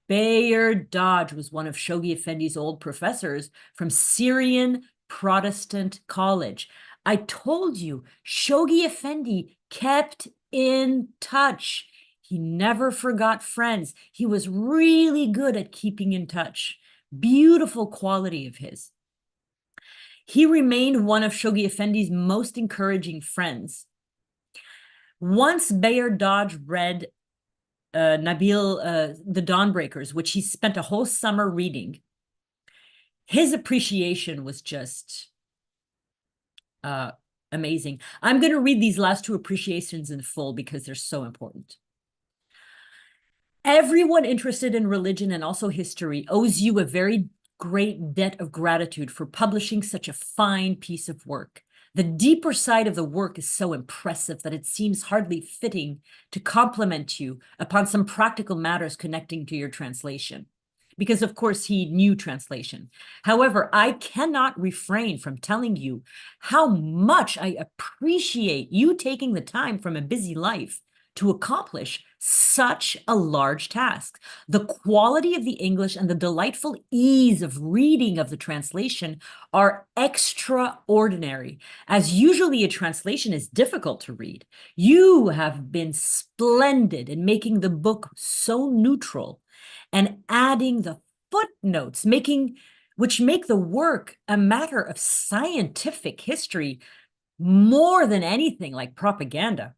Bayard Dodge was one of Shoghi Effendi's old professors from Syrian Protestant College. I told you, Shoghi Effendi kept in touch. He never forgot friends. He was really good at keeping in touch. Beautiful quality of his. He remained one of Shoghi Effendi's most encouraging friends. Once Bayard Dodge read Nabil, the Dawnbreakers, which he spent a whole summer reading, his appreciation was just amazing. I'm going to read these last two appreciations in full because they're so important. "Everyone interested in religion and also history owes you a very great debt of gratitude for publishing such a fine piece of work. The deeper side of the work is so impressive that it seems hardly fitting to compliment you upon some practical matters connecting to your translation." Because, of course, he knew translation. "However, I cannot refrain from telling you how much I appreciate you taking the time from a busy life to accomplish such a large task. The quality of the English and the delightful ease of reading of the translation are extraordinary, as usually a translation is difficult to read. You have been splendid in making the book so neutral and adding the footnotes, which make the work a matter of scientific history more than anything like propaganda.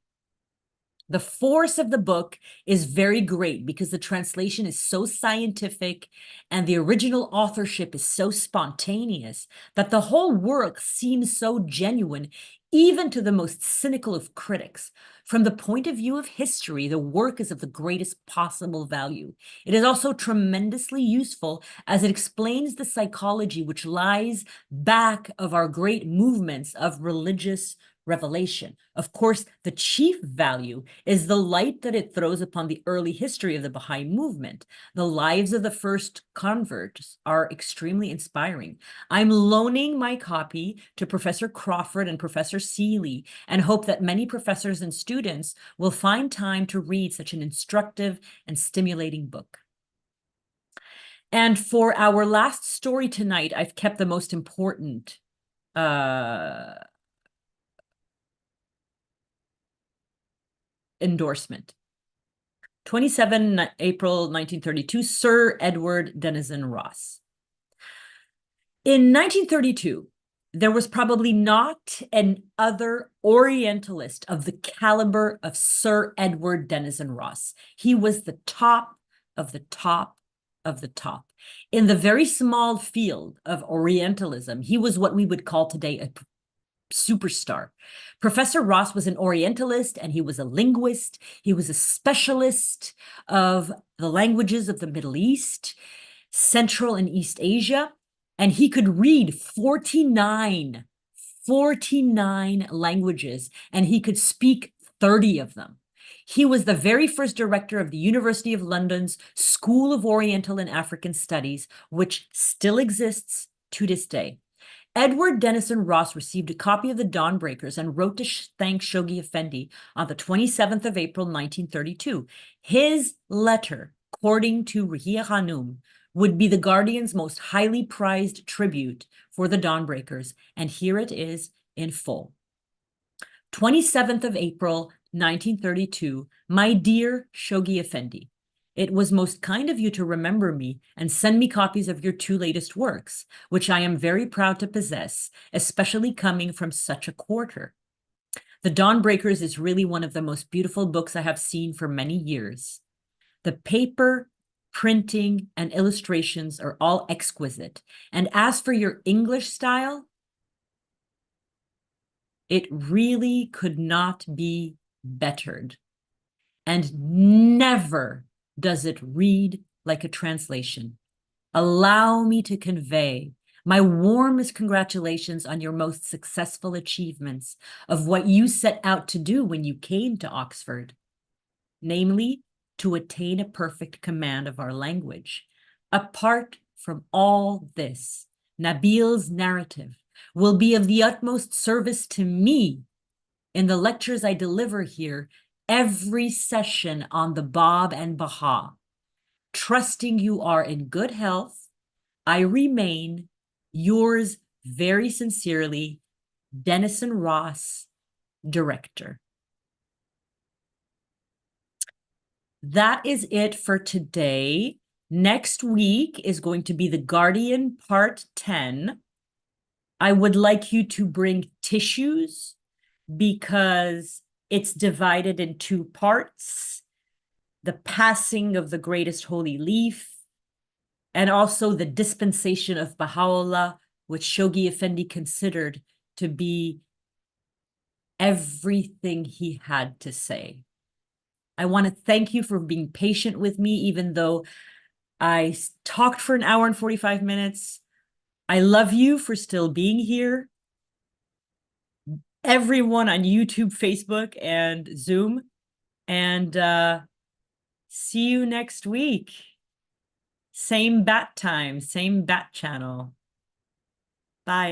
The force of the book is very great because the translation is so scientific and the original authorship is so spontaneous that the whole work seems so genuine, even to the most cynical of critics. From the point of view of history, the work is of the greatest possible value. It is also tremendously useful as it explains the psychology which lies back of our great movements of religious revelation. Of course, the chief value is the light that it throws upon the early history of the Baha'i movement. The lives of the first converts are extremely inspiring. I'm loaning my copy to Professor Crawford and Professor Seeley and hope that many professors and students will find time to read such an instructive and stimulating book. And for our last story tonight, I've kept the most important endorsement. 27 April 1932, Sir Edward Denison Ross. In 1932, there was probably not an other Orientalist of the caliber of Sir Edward Denison Ross. He was the top of the top of the top. In the very small field of Orientalism, he was what we would call today a superstar. Professor Ross was an Orientalist and he was a linguist. He was a specialist of the languages of the Middle East, Central and East Asia, and he could read 49 languages, and he could speak 30 of them. He was the very first director of the University of London's School of Oriental and African Studies, which still exists to this day. Edward Denison Ross received a copy of the Dawnbreakers and wrote to thank Shoghi Effendi on the 27th of April, 1932. His letter, according to Rahia Hanum, would be the Guardian's most highly prized tribute for the Dawnbreakers, and here it is in full. 27th of April, 1932, my dear Shoghi Effendi, it was most kind of you to remember me and send me copies of your 2 latest works, which I am very proud to possess, especially coming from such a quarter. The Dawnbreakers is really one of the most beautiful books I have seen for many years. The paper, printing, and illustrations are all exquisite. And as for your English style, it really could not be bettered. And never does it read like a translation. Allow me to convey my warmest congratulations on your most successful achievements of what you set out to do when you came to Oxford, namely, to attain a perfect command of our language. Apart from all this, Nabil's narrative will be of the utmost service to me in the lectures I deliver here every session on the Bab and Baha. Trusting you are in good health, I remain yours very sincerely, Denison Ross, Director. That is it for today. Next week is going to be The Guardian Part 10. I would like you to bring tissues because it's divided in 2 parts. The passing of the greatest holy leaf, and also the dispensation of Baha'u'lláh, which Shoghi Effendi considered to be everything he had to say. I want to thank you for being patient with me, even though I talked for 1 hour and 45 minutes. I love you for still being here. Everyone on YouTube, Facebook, and Zoom. And see you next week. Same bat time, same bat channel. Bye.